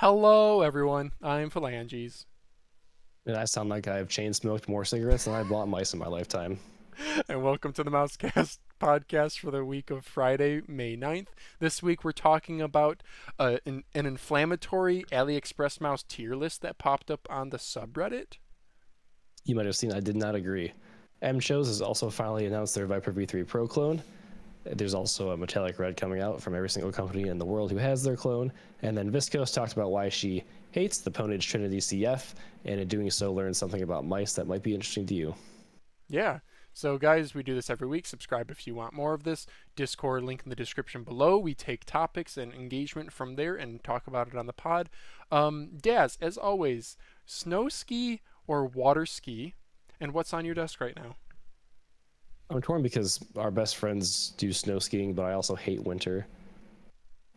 Hello, everyone. I'm Phalanges. And I sound like I've chain smoked more cigarettes than I bought mice in my lifetime. And welcome to the MouseCast podcast for the week of Friday, May 9th. This week we're talking about an inflammatory AliExpress mouse tier list that popped up on the subreddit. You might have seen I did not agree. MCHOSE has also finally announced their Viper V3 Pro clone. There's also a Metallic Red coming out from every single company in the world who has their clone. And then Viscose talked about why she hates the Pwnage Trinity CF, and in doing so learned something about mice that might be interesting to you. Yeah. So, guys, we do this every week. Subscribe if you want more of this. Discord link in the description below. We take topics and engagement from there and talk about it on the pod. Dazz, as always, snow ski or water ski? And what's on your desk right now? I'm torn because our best friends do snow skiing, but I also hate winter.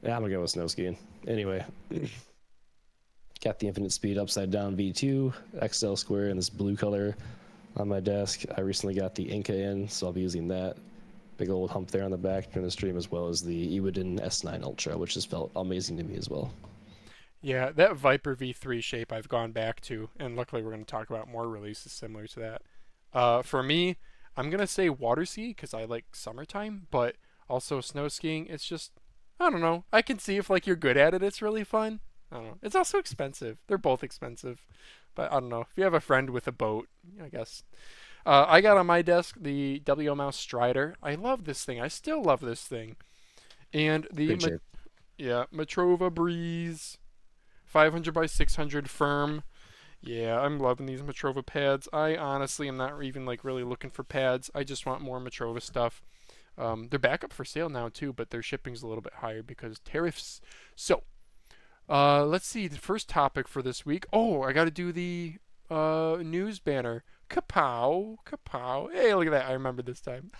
Yeah, I'm gonna go with snow skiing. Anyway, got the Infinite Speed Upside Down V2 XL Square in this blue color on my desk. I recently got the Inca in, so I'll be using that. Big old hump there on the back during the stream, as well as the Ewiden S9 Ultra, which has felt amazing to me as well. Yeah, that Viper V3 shape I've gone back to, and luckily we're going to talk about more releases similar to that. For me, I'm going to say water ski because I like summertime, but also snow skiing. It's just, I don't know. I can see if like you're good at it, it's really fun. I don't know. It's also expensive. They're both expensive, but I don't know. If you have a friend with a boat, I guess. I got on my desk the WO Mouse Strider. I love this thing. I still love this thing. And the Great shape. Matrova Breeze 500 by 600 firm. Yeah, I'm loving these Matrova pads. I honestly am not even like really looking for pads. I just want more Matrova stuff. They're back up for sale now too, but their shipping's a little bit higher because tariffs. So, let's see. The first topic for this week. Oh, I got to do the news banner. Kapow, kapow. Hey, look at that. I remember this time.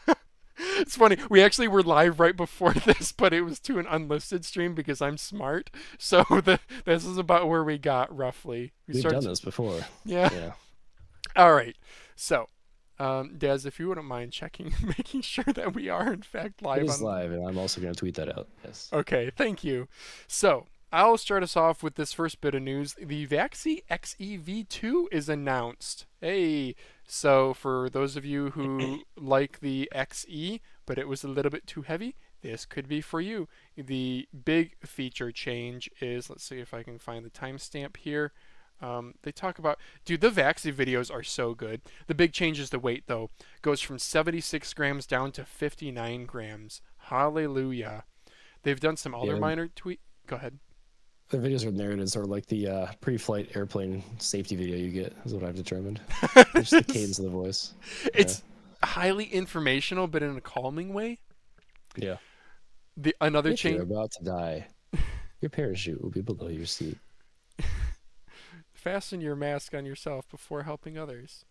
It's funny. We actually were live right before this, but it was to an unlisted stream because I'm smart. So this is about where we got roughly. We've done this before. Yeah. Yeah. All right. So, Daz, if you wouldn't mind checking, making sure that we are in fact live It is on. live, and I'm also going to tweet that out. Yes. Okay. Thank you. So. I'll start us off with this first bit of news. The Vaxee XE V2 is announced. Hey, so for those of you who like the XE, but it was a little bit too heavy, this could be for you. The big feature change is, let's see if I can find the timestamp here. They talk about, dude, the Vaxee videos are so good. The big change is the weight, though. Goes from 76 grams down to 59 grams. Hallelujah. They've done some other minor tweak. Go ahead. The videos are narrated sort of like the pre-flight airplane safety video you get, is what I've determined. Just the cadence of the voice. It's highly informational, but in a calming way. Yeah. Another If you're change. about to die, your parachute will be below your seat. Fasten your mask on yourself before helping others.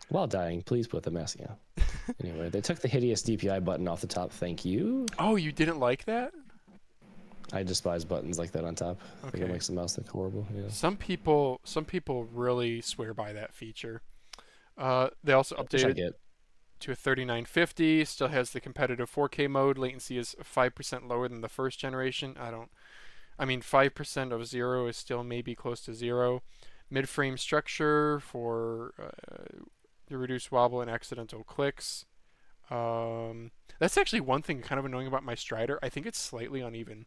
While dying, please put the mask on. Anyway, they took the hideous DPI button off the top. Thank you. Oh, you didn't like that? I despise buttons like that on top. I think Okay. it makes the mouse look horrible. Yeah. Some people really swear by that feature. They also Which I updated get. to a 3950. Still has the competitive 4K mode. Latency is 5% lower than the first generation. I mean, 5% of zero is still maybe close to zero. Mid-frame structure for the reduced wobble and accidental clicks. That's actually one thing kind of annoying about my Strider. I think it's slightly uneven.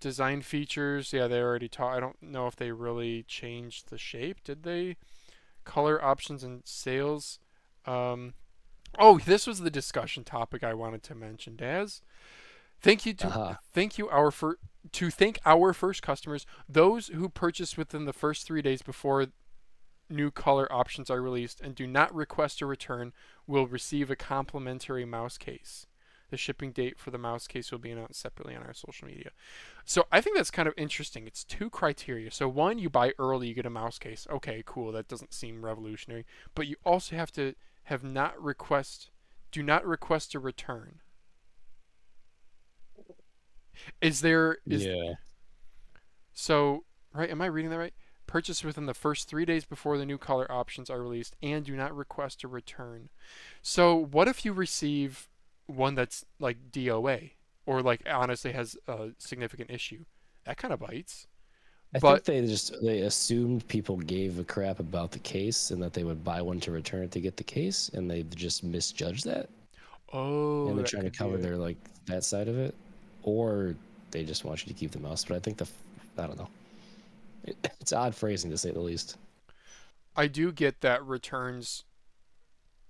Design features, yeah, they already taught. I don't know if they really changed the shape. Did they? Color options and sales. Oh, this was the discussion topic I wanted to mention, Daz. Thank you to thank our first customers, those who purchase within the first 3 days before new color options are released and do not request a return will receive a complimentary mouse case. The shipping date for the mouse case will be announced separately on our social media. So I think that's kind of interesting. It's two criteria. So one, you buy early, you get a mouse case. Okay, cool. That doesn't seem revolutionary. But you also have to do not request a return. Yeah. So, right, am I reading that right? Purchase within the first 3 days before the new color options are released and do not request a return. So what if you receive one that's like DOA or like honestly has a significant issue? That kind of bites. I But think they assumed people gave a crap about the case and that they would buy one to return it to get the case, and they just misjudged that. oh, And they're that trying to could be cover it. their like that side of it, or they just want you to keep the mouse. But I think I don't know. It's odd phrasing to say the least. I do get that returns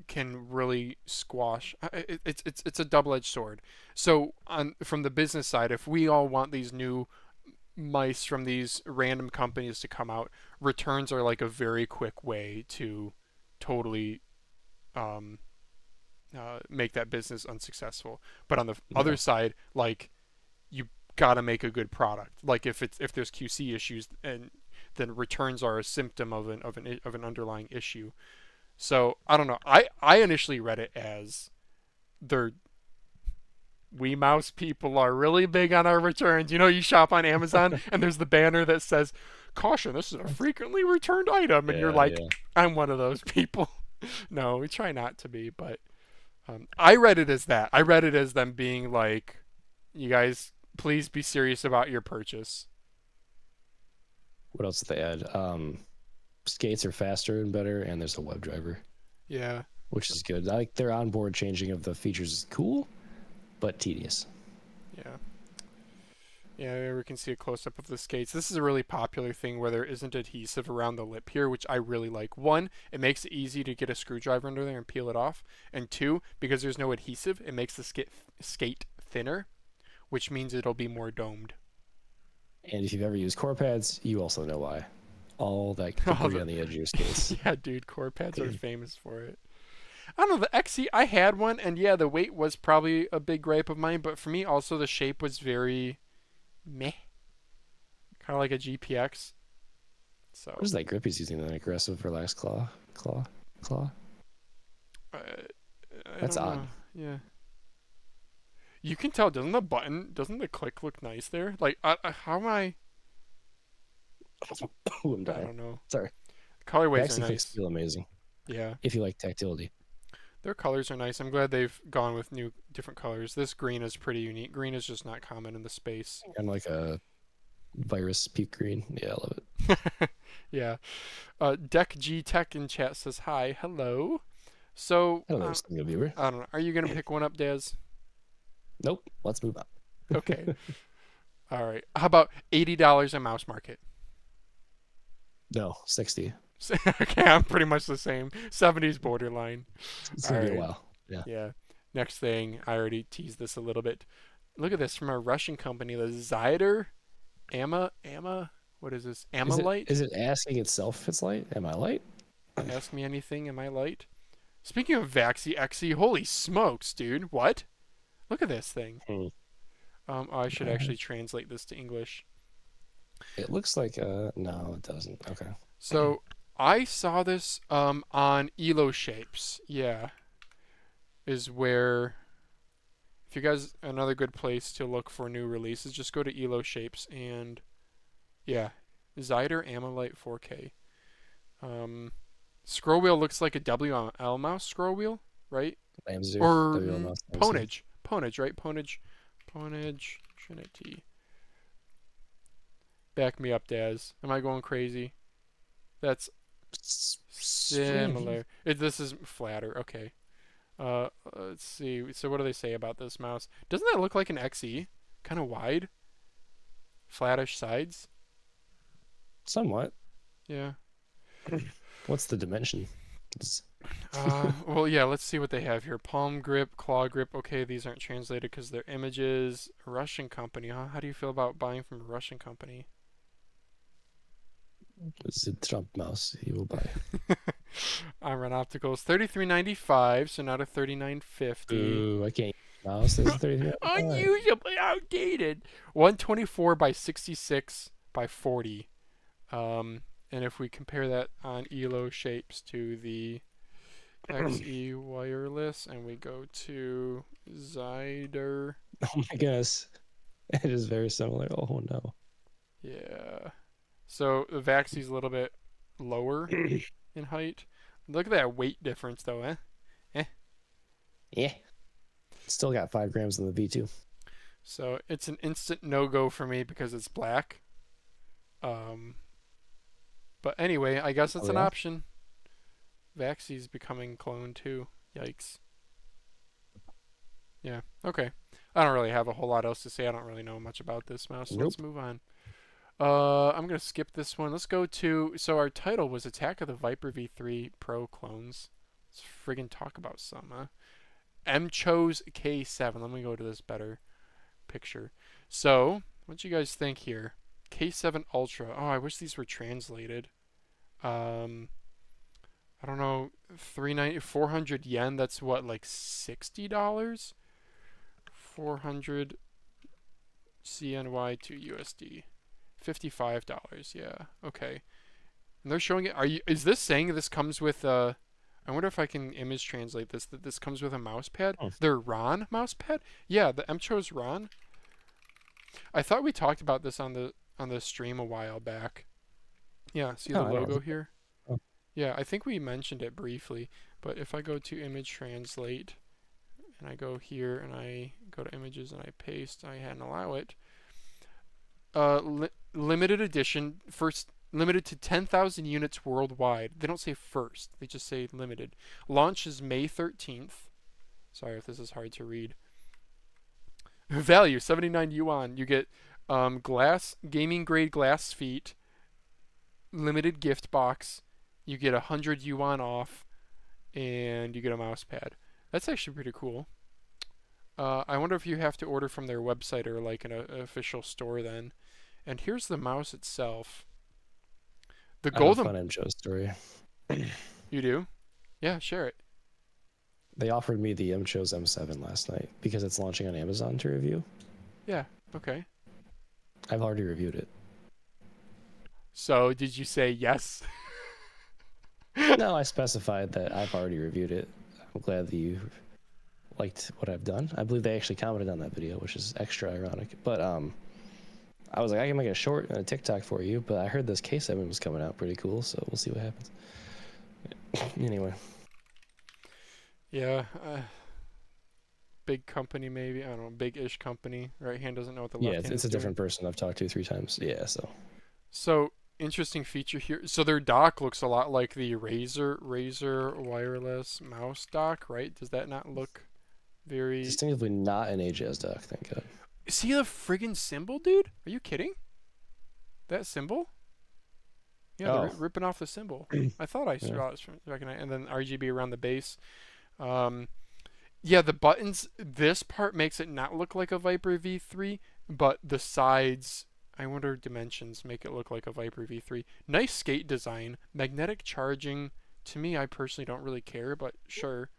can really squash. It's a double-edged sword. So on from the business side, if we all want these new mice from these random companies to come out, returns are like a very quick way to totally um, make that business unsuccessful. But on the Yeah. other side, like you gotta make a good product. Like if there's QC issues, and then returns are a symptom of an underlying issue. So I don't know. I initially read it as they're we mouse people are really big on our returns. You know, you shop on Amazon and there's the banner that says, "Caution, this is a frequently returned item," and you're Yeah, like, yeah. "I'm one of those people." No, we try not to be, but I read it as that. I read it as them being like, "You guys, please be serious about your purchase." What else did they add? Skates are faster and better, and there's a web driver, Yeah. which is good. I like their onboard changing of the features is cool, but tedious. Yeah. Yeah, we can see a close up of the skates. This is a really popular thing where there isn't adhesive around the lip here, which I really like. One, it makes it easy to get a screwdriver under there and peel it off. And two, because there's no adhesive, it makes the skate thinner, which means it'll be more domed. And if you've ever used core pads, you also know why. All that debris on the edge of your skates. Yeah, dude, core pads are famous for it. I don't know, the XE, I had one, and yeah, the weight was probably a big gripe of mine, but for me also the shape was very meh. Kind of like a GPX. So What is that grip he's using? An aggressive, relaxed claw? Claw? I That's don't odd. know. Yeah. You can tell, doesn't the click look nice there? Like, how am I? Ooh, I'm I dying. don't know. Sorry. Colorways are Vaxee clicks nice. feel amazing Yeah, if you like tactility. their colors are nice. I'm glad they've gone with new, different colors. This green is pretty unique. Green is just not common in the space. Kind of like a virus peak green. Yeah, I love it. Yeah. Deck G Tech in chat says hi, hello. So, Hello, single viewer. I don't know. Are you gonna pick one up, Daz? Nope. Let's move on. Okay. All right. How about $80 on Mouse Market? No, 60. Okay, I'm pretty much the same. 70s borderline. It's gonna be a Alright. while. Yeah. Yeah. Next thing, I already teased this a little bit. Look at this from a Russian company, the Xyder what is this? Amalight? Is it asking itself if it's light? Am I light? Ask me anything, am I light? Speaking of Vaxee XE, holy smokes, dude. What? Look at this thing. Hmm. I should actually translate this to English. It looks like no, it doesn't. Okay. So I saw this on Elo Shapes. Yeah, is where if you guys another good place to look for new releases, just go to Elo Shapes and yeah, Xyder Amalight 4K. Scroll wheel looks like a WL mouse scroll wheel, right? Ramzer, Or WL Pwnage, right? Pwnage Trinity. Back me up, Daz. Am I going crazy? That's similar. This is flatter. Okay. Let's see. So what do they say about this mouse? Doesn't that look like an XE? Kind of wide, flattish sides. Somewhat. Yeah. What's the dimension? Well, yeah. Let's see what they have here. Palm grip, claw grip. Okay, these aren't translated because they're images. Russian company, huh? How do you feel about buying from a Russian company? It's a Trump mouse. He will buy. Iron Opticals, $33.95, so not a $39.50. Ooh, I can't. Mouse. There's a 33. Unusually outdated. 124 by 66 by 40. And if we compare that on Elo Shapes to the XE wireless, and we go to Xyder, Oh my goodness. It is very similar. Oh no. yeah. So the Vaxee's a little bit lower in height. Look at that weight difference, though, eh? Yeah. Still got 5 grams in the V2. So it's an instant no-go for me because it's black. Um, but anyway, I guess it's Oh an yeah. option. Vaxee's becoming cloned too. Yikes. Yeah. Okay. I don't really have a whole lot else to say. I don't really know much about this mouse. So Nope. let's move on. I'm gonna skip this one. Let's go to. So our title was Attack of the Viper V3 Pro clones. Let's friggin' talk about some. MCHOSE K7. Let me go to this better picture. So, what you guys think here? K7 Ultra. Oh, I wish these were translated. I don't know. 400 yen. That's what, like $60? 400 CNY to USD. $55. Yeah. Okay. And they're showing it. Is this saying this comes with I wonder if I can image translate this. That this comes with a mouse pad. Oh. Their RON mouse pad. Yeah, the MCHOSE RON. I thought we talked about this on the stream a while back. Yeah. See the Oh, I don't logo know. here. Oh. Yeah, I think we mentioned it briefly. But if I go to image translate, and I go here and I go to images and I paste, and allow it. Limited edition, first limited to 10,000 units worldwide. They don't say first, they just say limited. Launch is May 13th. Sorry if this is hard to read. Value 79 yuan. You get glass, gaming grade glass feet, limited gift box. You get 100 yuan off, and you get a mouse pad. That's actually pretty cool. I wonder if you have to order from their website or like an official store then. And here's the mouse itself. The I have a golden. fun MCHOSE story. You do? Yeah, share it. They offered me the MCHOSE M7 last night because it's launching on Amazon to review. Yeah. Okay. I've already reviewed it. So did you say yes? No, I specified that I've already reviewed it. I'm glad that you liked what I've done. I believe they actually commented on that video, which is extra ironic. But I was like, I can make a short and a TikTok for you, but I heard this K7 was coming out pretty cool, so we'll see what happens. Anyway. Yeah. Big company maybe. I don't know. Big-ish company. Right hand doesn't know what the left Yeah, hand it's is a doing. different person I've talked to 3 times. Yeah, so. So interesting feature here. So their dock looks a lot like the Razer wireless mouse dock, right? Does that not look very? Distinctively not an AJS dock, thank God. See the friggin' symbol, dude? Are you kidding? That symbol? Yeah, they're Oh. ripping off the symbol. I thought I saw it from back in and then RGB around the base. Yeah, the buttons. This part makes it not look like a Viper V3, but the sides. I wonder dimensions make it look like a Viper V3. Nice skate design, magnetic charging. To me, I personally don't really care, but sure.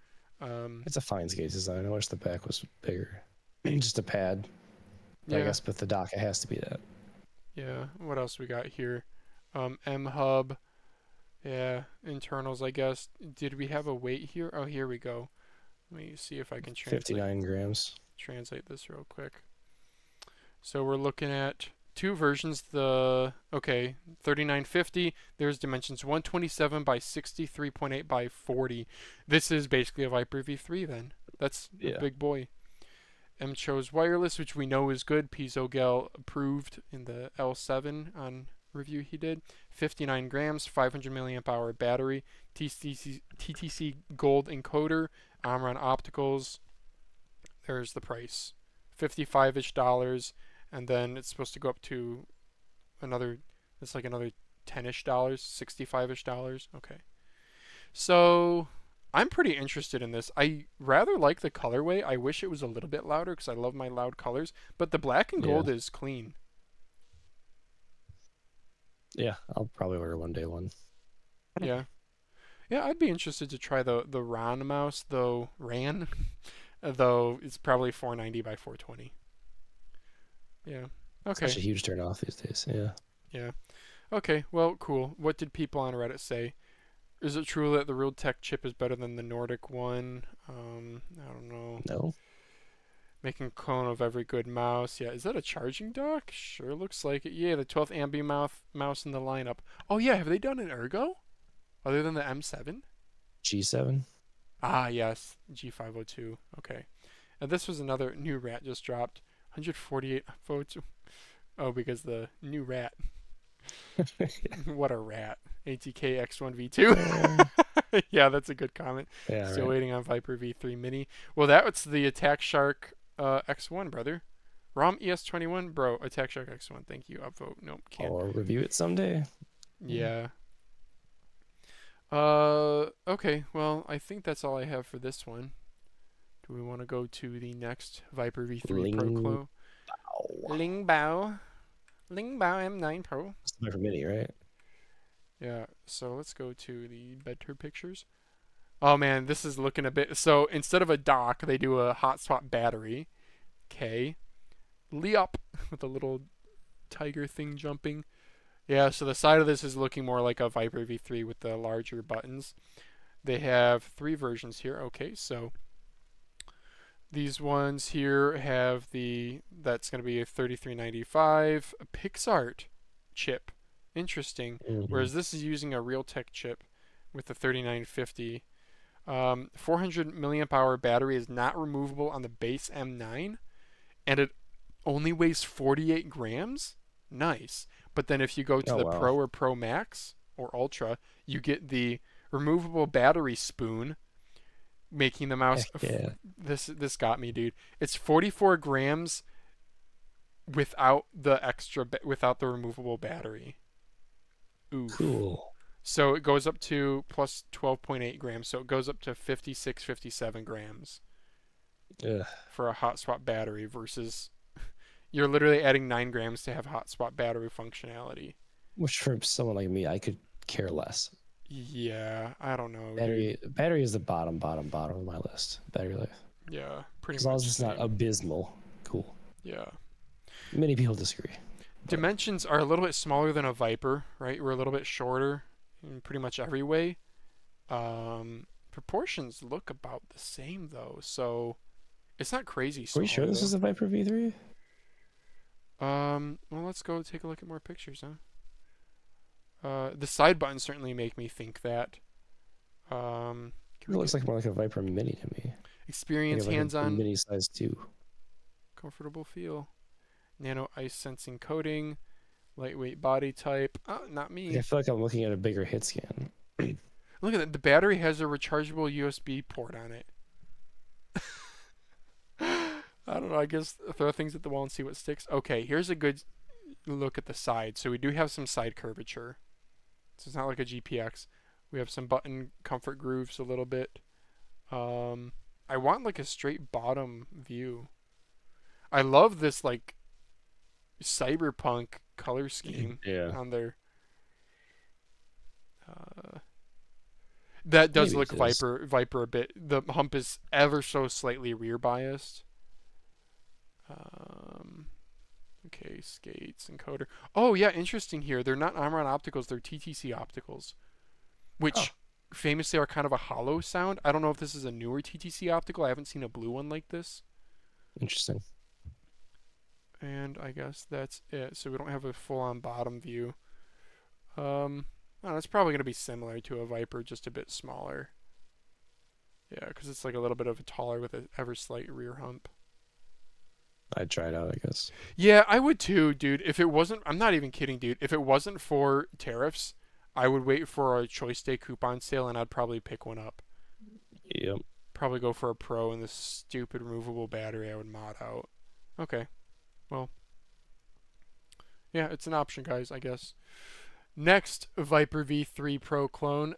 It's a fine skate design. I wish the back was bigger. Just a pad. But Yeah. I guess with the dock, it has to be that. Yeah. What else we got here? M hub. Yeah. Internals, I guess. Did we have a weight here? Oh, here we go. Let me see if I can translate. 59 grams. Translate this real quick. So we're looking at 2 versions. The 3950. There's dimensions 127 by 63.8 by 40. This is basically a Viper V3 then. That's a Yeah. big boy. MCHOSE wireless, which we know is good. PiezoGel approved in the L7 on review he did. 59 grams, 500 milliamp hour battery. TTC gold encoder. Omron opticals. There's the price. $55-ish dollars. And then it's supposed to go up to another, it's like another $10-ish dollars, $65-ish dollars. Okay. So I'm pretty interested in this. I rather like the colorway. I wish it was a little bit louder because I love my loud colors. But the black and gold is clean. Yeah, I'll probably order one day one. Yeah. Yeah, I'd be interested to try the RAN mouse, though though it's probably 490 by 420. Yeah. Okay. Such a huge turn off these days. Yeah. Yeah. Okay, well, cool. What did people on Reddit say? Is it true that the Realtek chip is better than the Nordic one? I don't know. No. Making a clone of every good mouse. Yeah, is that a charging dock? Sure looks like it. Yeah, the 12th Ambi mouse in the lineup. Oh yeah, have they done an Ergo? Other than the M7? G7. Ah, yes. G502. Okay. And this was another new rat just dropped. 148 votes. Oh, because the new rat. What a rat. ATK X1 V2. Yeah, that's a good comment. Yeah, Still right. waiting on Viper V3 Mini. Well, that's the Attack Shark X1, brother. ROM ES21, bro. Attack Shark X1. Thank you. Upvote. Nope, can't. Or review it someday. Yeah. Okay. Well, I think that's all I have for this one. Do we want to go to the next Viper V3 Pro Clo? Lingbao M9 Pro. It's the Viper Mini, right? Yeah, so let's go to the better pictures. Oh man, this is looking a bit. So instead of a dock, they do a hotspot battery. Okay. Leop with a little tiger thing jumping. Yeah, so the side of this is looking more like a Viper V3 with the larger buttons. They have 3 versions here. Okay, so these ones here have that's going to be a 3395 PixArt chip. Interesting. Whereas this is using a Realtek chip with the 3950. 400 milliamp hour battery is not removable on the base M9, and it only weighs 48 grams. Nice. But then if you go to the Pro or Pro Max or Ultra, you get the removable battery spoon, making the mouse. This got me, dude. It's 44 grams without the removable battery. Oof. Cool. So it goes up to plus 12.8 grams. So it goes up to 56, 57 grams for a hot swap battery versus you're literally adding 9 grams to have hot swap battery functionality. Which for someone like me, I could care less. Yeah, I don't know. Battery is the bottom of my list. Battery life. Yeah, pretty much. As long as it's not abysmal. Cool. Yeah. Many people disagree. Dimensions are a little bit smaller than a Viper, right? We're a little bit shorter in pretty much every way. Proportions look about the same though, so it's not crazy small. Are you sure this is a Viper V3? Well, let's go take a look at more pictures, huh? The side buttons certainly make me think that. It looks like more like a Viper Mini to me. Experience like hands-on. Mini size 2. Comfortable feel. Nano ice sensing coating. Lightweight body type. Oh, not me. I feel like I'm looking at a bigger hit scan. Look at that. The battery has a rechargeable USB port on it. I don't know. I guess throw things at the wall and see what sticks. Okay, here's a good look at the side. So we do have some side curvature. So it's not like a GPX. We have some button comfort grooves a little bit. I want like a straight bottom view. I love this like cyberpunk color scheme on there. That does look Viper a bit. The hump is ever so slightly rear biased. Okay, skates encoder. Oh yeah, interesting here. They're not Omron opticals, they're TTC opticals, which famously are kind of a hollow sound. I don't know if this is a newer TTC optical. I haven't seen a blue one like this. Interesting. And I guess that's it. So we don't have a full-on bottom view. I don't know, it's probably going to be similar to a Viper, just a bit smaller. Yeah, because it's like a little bit of a taller with an ever slight rear hump. I'd try it out, I guess. Yeah, I would too, dude. If it wasn't, I'm not even kidding, dude. If it wasn't for tariffs, I would wait for a Choice Day coupon sale and I'd probably pick one up. Yep. Probably go for a Pro and this stupid removable battery I would mod out. Okay. Well. Yeah, it's an option, guys, I guess. Next, Viper V3 Pro clone.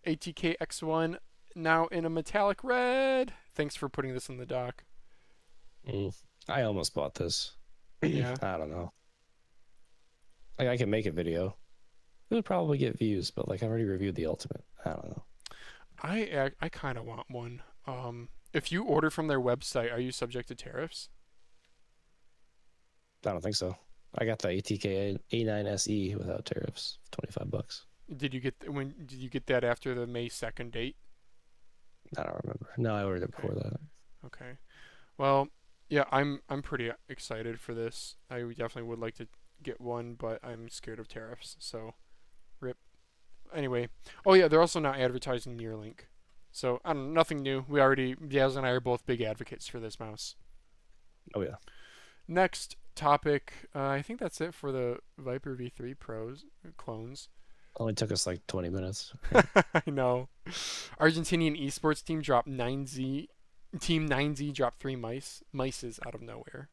ATK X1, now in a metallic red. Thanks for putting this in the dock. I almost bought this. Yeah. I don't know. Like, I can make a video. It would probably get views, but like I've already reviewed the Ultimate. I don't know. I kind of want one. If you order from their website, are you subject to tariffs? I don't think so. I got the ATK A9 SE without tariffs, $25. Did you get that after the May 2nd date? I don't remember. No, I ordered it before that. Okay. Well, yeah, I'm pretty excited for this. I definitely would like to get one, but I'm scared of tariffs. So, rip. Anyway, oh yeah, they're also not advertising Neuralink. So, I don't know, nothing new. Daz and I are both big advocates for this mouse. Oh yeah. Next topic. I think that's it for the Viper V3 Pros clones. Only took us like 20 minutes. I know. Argentinian esports team dropped 9Z. Team 9Z dropped 3 mices out of nowhere.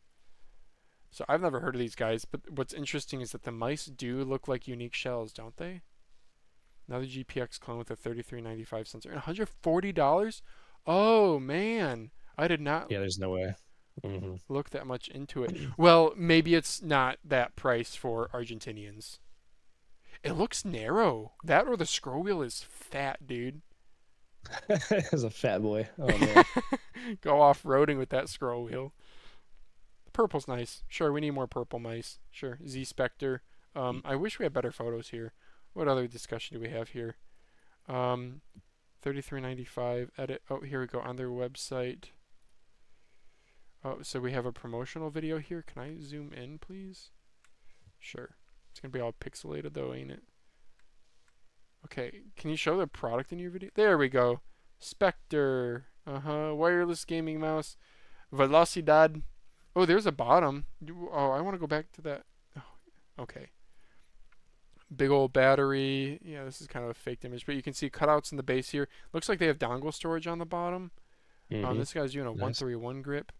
So I've never heard of these guys, but what's interesting is that the mice do look like unique shells, don't they? Another GPX clone with a 3395 sensor and $140. Oh man, I did not. Yeah, there's no way. Look that much into it. Well, maybe it's not that price for Argentinians. It looks narrow. That or the scroll wheel is fat, dude. As a fat boy. Oh man. Go off-roading with that scroll wheel. Purple's nice. Sure, we need more purple mice. Sure. Z Spectre. I wish we had better photos here. What other discussion do we have here? 3395 edit. Oh, here we go on their website. Oh, so we have a promotional video here. Can I zoom in, please? Sure. It's gonna be all pixelated though, ain't it? Okay. Can you show the product in your video? There we go. Spectre. Wireless gaming mouse. Velocidad. Oh, there's a bottom. Oh, I want to go back to that. Oh, okay. Big old battery. Yeah, this is kind of a faked image, but you can see cutouts in the base here. Looks like they have dongle storage on the bottom. This guy's doing a 131 grip.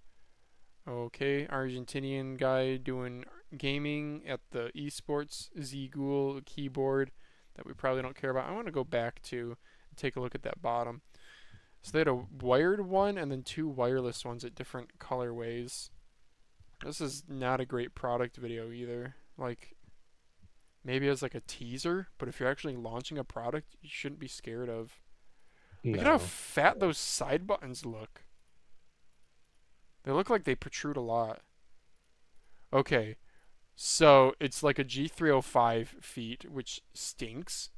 Okay, Argentinian guy doing gaming at the esports Z-Ghoul keyboard that we probably don't care about. I want to go back to take a look at that bottom. So they had a wired one and then 2 wireless ones at different colorways. This is not a great product video either. Like, maybe as like a teaser, but if you're actually launching a product, you shouldn't be scared of. No. Look at how fat those side buttons look. They look like they protrude a lot. Okay, so it's like a G305 feet, which stinks.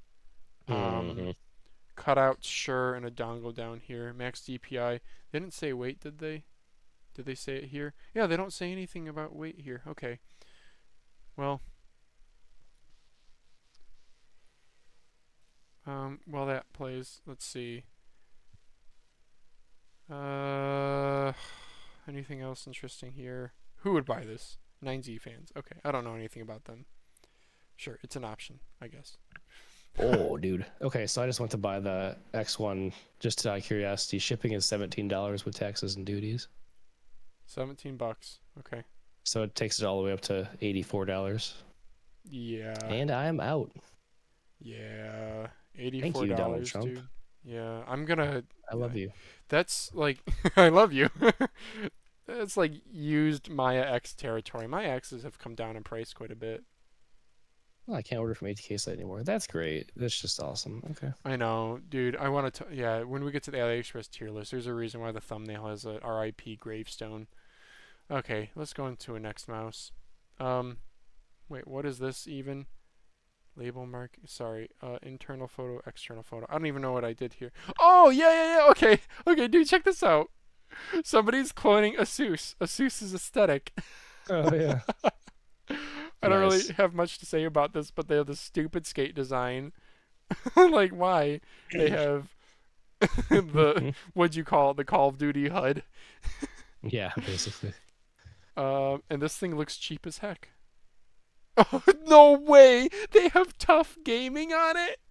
Cutouts, sure, and a dongle down here. Max DPI. They didn't say weight, did they? Did they say it here? Yeah, they don't say anything about weight here. Okay. Well. While that plays, let's see. Anything else interesting here? Who would buy this? 9Z fans. Okay, I don't know anything about them. Sure, it's an option, I guess. Oh, dude. Okay, so I just went to buy the X1 just out of curiosity. Shipping is $17 with taxes and duties. $17. Okay. So it takes it all the way up to $84. Yeah. And I'm out. Yeah. $84, Thank you, Donald Trump. dude. Yeah, I'm gonna. I love you. That's like, I love you. That's like used Maya X territory. Maya X's have come down in price quite a bit. Well, I can't order from ATK site anymore. That's great. That's just awesome. Okay. I know, dude. I want to. Yeah, when we get to the AliExpress tier list, there's a reason why the thumbnail has a RIP gravestone. Okay, let's go into a next mouse. Wait, what is this even? Label mark. Sorry. Internal photo, external photo. I don't even know what I did here. Oh yeah. Okay, dude, check this out. Somebody's cloning Asus. Asus's aesthetic. Oh yeah. I don't really have much to say about this, but they have this stupid skate design. Like, why? They have the what'd you call it? The Call of Duty HUD. Yeah, basically. And this thing looks cheap as heck. Oh, no way! They have Tough Gaming on it.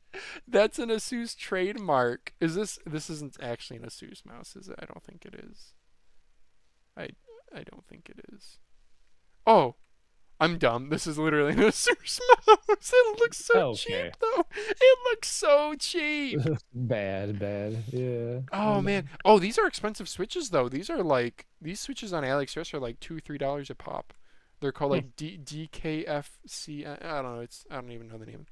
That's an Asus trademark. Is this? This isn't actually an Asus mouse, is it? I don't think it is. I don't think it is. Oh, I'm dumb. This is literally an Asus mouse. It looks so cheap, though. It looks so cheap. Bad. Yeah. Oh man. Oh, these are expensive switches though. These switches on AliExpress are like $2-3 a pop. They're called like DKFC. I don't know. I don't even know the name.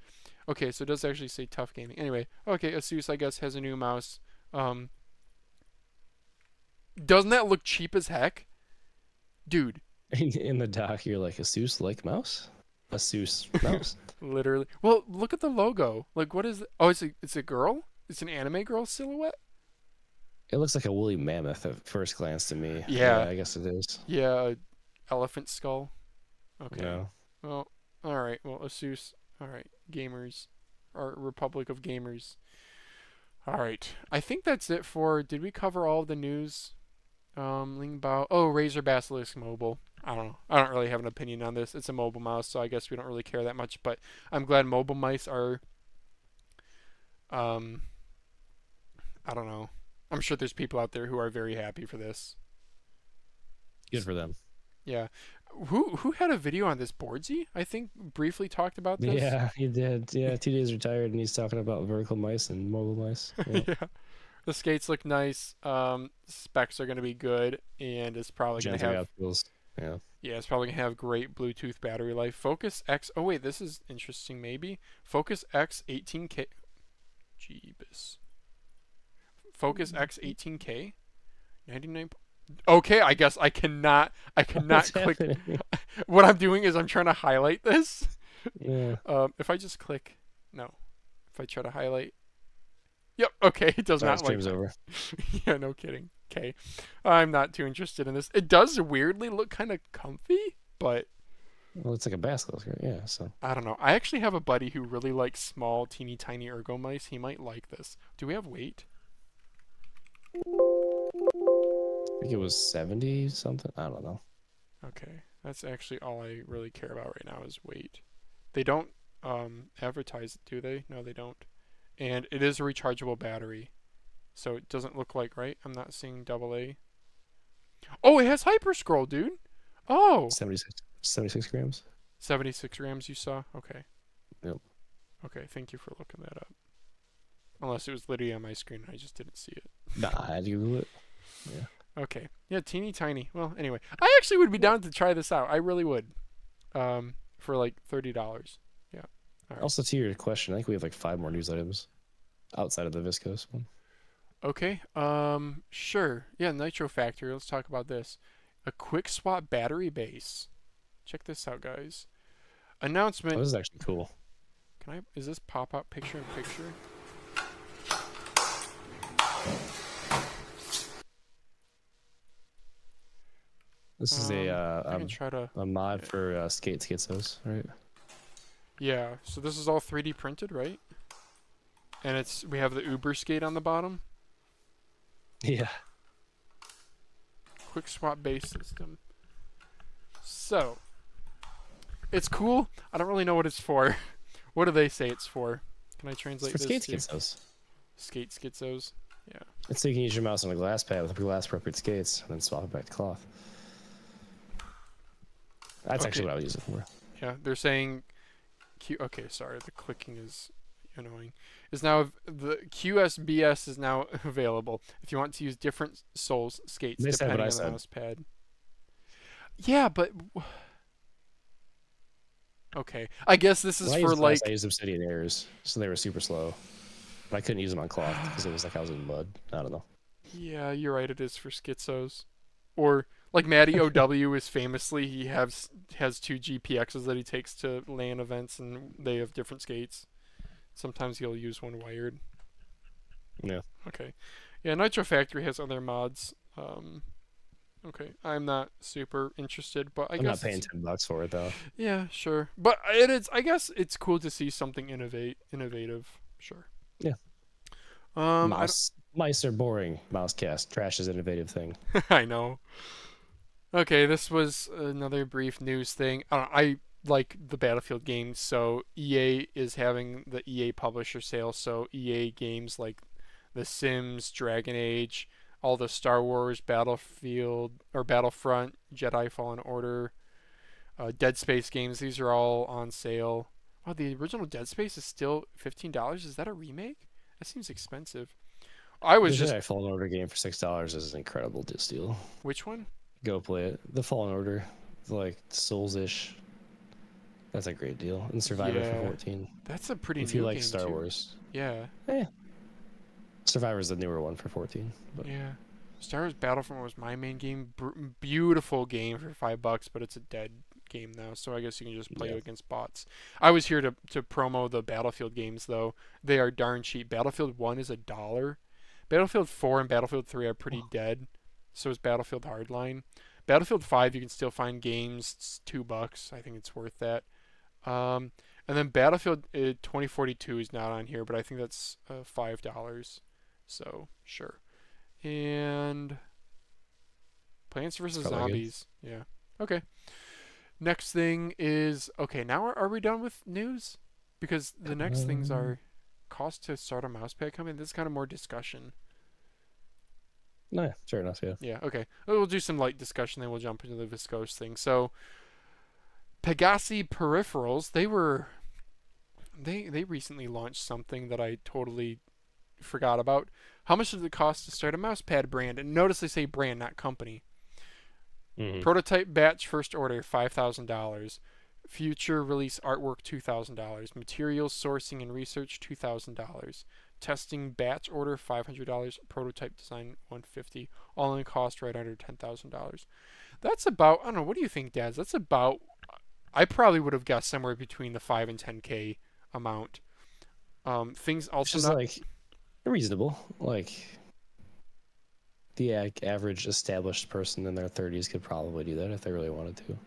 Okay, so it does actually say Tough Gaming. Anyway, okay, Asus I guess has a new mouse. Doesn't that look cheap as heck, dude? In the dock, you're like Asus like mouse. Asus mouse. Literally. Well, look at the logo. Like, what is it? Oh, it's a girl. It's an anime girl silhouette. It looks like a woolly mammoth at first glance to me. Yeah, I guess it is. Yeah, elephant skull. Okay. No. Well, all right. Well, Asus. All right. Gamers. Our Republic of Gamers. All right. I think that's it for... Did we cover all of the news? Lingbao. Oh, Razer Basilisk Mobile. I don't know. I don't really have an opinion on this. It's a mobile mouse, so I guess we don't really care that much. But I'm glad mobile mice are. Um, I don't know. I'm sure there's people out there who are very happy for this. Good for them. Yeah. Who had a video on this? Boardzy, I think, briefly talked about this. Yeah, he did. Yeah, 2 days retired, and he's talking about vertical mice and mobile mice. Yeah. Yeah. The skates look nice. Specs are going to be good, and it's probably going to Gentle have. outfields. Yeah. Yeah, it's probably gonna have great Bluetooth battery life. Focus X. Oh wait, this is interesting. Maybe Focus X 18K. Jeebus. Focus X 18K. 99. Okay, I guess I cannot. I cannot What's click. happening? What I'm doing is I'm trying to highlight this. Yeah. If I just click. No. If I try to highlight. Yep. Okay. It does not like. Stream's over. Yeah. No kidding. Okay. I'm not too interested in this. It does weirdly look kind of comfy, but. Well, it's like a basilisk, right? Yeah. So. I don't know. I actually have a buddy who really likes small, teeny tiny ergo mice. He might like this. Do we have weight? I think it was 70 something. I don't know. Okay. That's actually all I really care about right now is weight. They don't advertise it, do they? No, they don't. And it is a rechargeable battery. So it doesn't look like, right? I'm not seeing AA. Oh, it has hyperscroll, dude. Oh. 76 grams. 76 grams you saw? Okay. Yep. Okay, thank you for looking that up. Unless it was literally on my screen and I just didn't see it. Nah, I had to Google it. Yeah. Okay. Yeah, teeny tiny. Well, anyway, I actually would be down to try this out. I really would. For like $30. Yeah. All right. Also, to your question, I think we have like 5 more news items outside of the Viscose one. Okay. Sure. Yeah, Nitro Factory. Let's talk about this. A quick swap battery base. Check this out, guys. Announcement. Oh, this is actually cool. Can I? Is this pop up picture in picture? This is I can try to. a mod for Schizo's, right? Yeah. So this is all 3D printed, right? And we have the Uber skate on the bottom. Yeah. Quick swap base system. So it's cool. I don't really know what it's for. What do they say it's for? Can I translate It's for this? Schizo's. Skate Schizos. Yeah. It's so you can use your mouse on a glass pad with glass appropriate skates and then swap it back to cloth. That's Okay. actually what I would use it for. Yeah. They're saying. Okay, sorry. The clicking is annoying. Is now the QSBS is now available if you want to use different soles skates They said depending what I on the said. mouse pad. Yeah, but. Okay. I guess this is When I for used like. glass, I used Obsidian Airs, so they were super slow. But I couldn't use them on cloth because it was like I was in mud. I don't know. Yeah, you're right. It is for schizos. Or like Matty OW is famously he has 2 GPXs that he takes to LAN events and they have different skates. Sometimes he'll use one wired. Yeah. Okay. Yeah, Nitro Factory has other mods. Okay. I'm not super interested, but I'm guess not paying $10 for it though. yeah, sure. But it is. I guess it's cool to see something innovative. Sure. Yeah. Mice are boring. MouseCast, trash is an innovative thing. I know. Okay, this was another brief news thing. I like the Battlefield games, so EA is having the EA Publisher sale. So EA games like The Sims, Dragon Age, all the Star Wars, Battlefield or Battlefront, Jedi Fallen Order, Dead Space games. These are all on sale. Oh, the original Dead Space is still $15. Is that a remake? That seems expensive. I was The just Jedi Fallen Order game for $6 is an incredible deal. which one? Go play it. The Fallen Order, like Souls-ish. That's a great deal. And Survivor Yeah. for 14. That's a pretty If new you like game Star too. Wars. Yeah. Survivor's the newer one for 14. But Yeah. Star Wars Battlefront was my main game. Beautiful game for $5, but it's a dead game now, so I guess you can just play Yeah. against bots. I was here to promo the Battlefield games, though. They are darn cheap. Battlefield 1 is $1. Battlefield 4 and Battlefield 3 are pretty dead. So is Battlefield Hardline. Battlefield 5, you can still find games. It's $2. I think it's worth that. And then Battlefield 2042 is not on here, but I think that's $5. So, sure. And Plants vs. Probably good. Zombies. Yeah. Okay. Next thing is okay. Now are we done with news? Because the next things are cost to start a mousepad company. This is kind of more discussion. No, yeah, fair enough. Yeah. Yeah. Okay. We'll do some light discussion, then we'll jump into the Viscose thing. So, Pegasi peripherals. They recently launched something that I totally forgot about. How much does it cost to start a mousepad brand? And notice they say brand, not company. Mm-hmm. Prototype batch first order $5,000. Future release artwork $2,000. Materials sourcing and research $2,000. Testing batch order $500. Prototype design $150. All in cost right under $10,000. That's about, I don't know, what do you think, Daz? That's about, I probably would have guessed somewhere between the 5 and 10K amount. Things Which also is not like reasonable. Like the average established person in their 30s could probably do that if they really wanted to.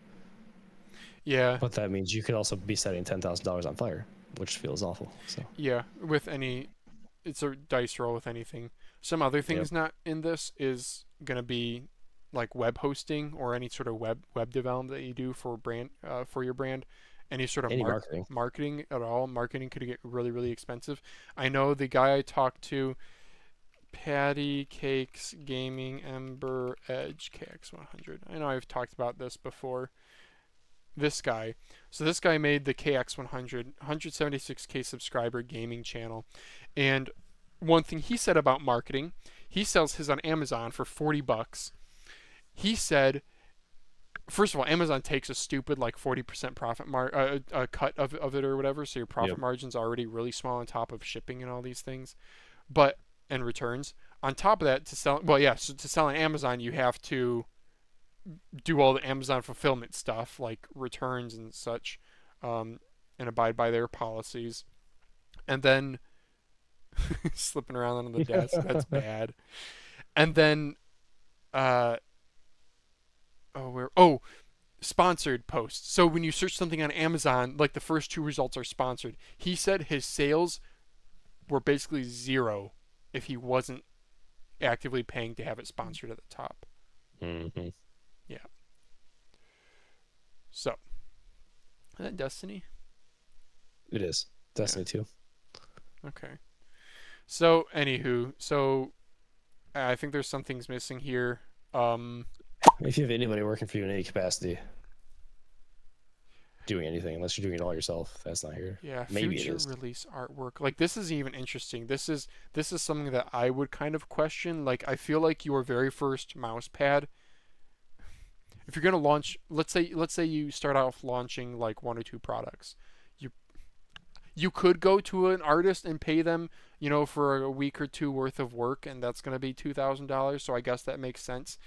yeah. But that means you could also be setting $10,000 on fire, which feels awful. So Yeah, with any, it's a dice roll with anything. Some other things not in this is gonna be like web hosting or any sort of web development that you do for brand for your brand. Any sort of any marketing. marketing at all. Marketing could get really expensive. I know the guy I talked to, Patty Cakes Gaming Ember Edge KX100. I know I've talked about this before. This guy. So this guy made the KX100, 176K subscriber gaming channel. And one thing he said about marketing, he sells his on Amazon for $40. He said, first of all, Amazon takes a stupid like 40% profit cut of it or whatever, so your profit margin's already really small on top of shipping and all these things, but and returns. On top of that, to sell, well, yeah, so to sell on Amazon, you have to do all the Amazon fulfillment stuff like returns and such, and abide by their policies. And then slipping around on the desk, that's bad. And then, sponsored posts. So when you search something on Amazon, like the first two results are sponsored. He said his sales were basically zero if he wasn't actively paying to have it sponsored at the top. Mm-hmm. Yeah. So, is that Destiny? It is. Destiny 2. Okay. So, anywho, I think there's some things missing here. If you have anybody working for you in any capacity doing anything, unless you're doing it all yourself, that's not here. Yeah, Maybe future it is. release artwork. Like this is even interesting. This is something that I would kind of question. Like I feel like your very first mouse pad, if you're gonna launch, let's say you start off launching like one or two products, you could go to an artist and pay them, for a week or two worth of work, and that's gonna be $2,000. So I guess that makes sense.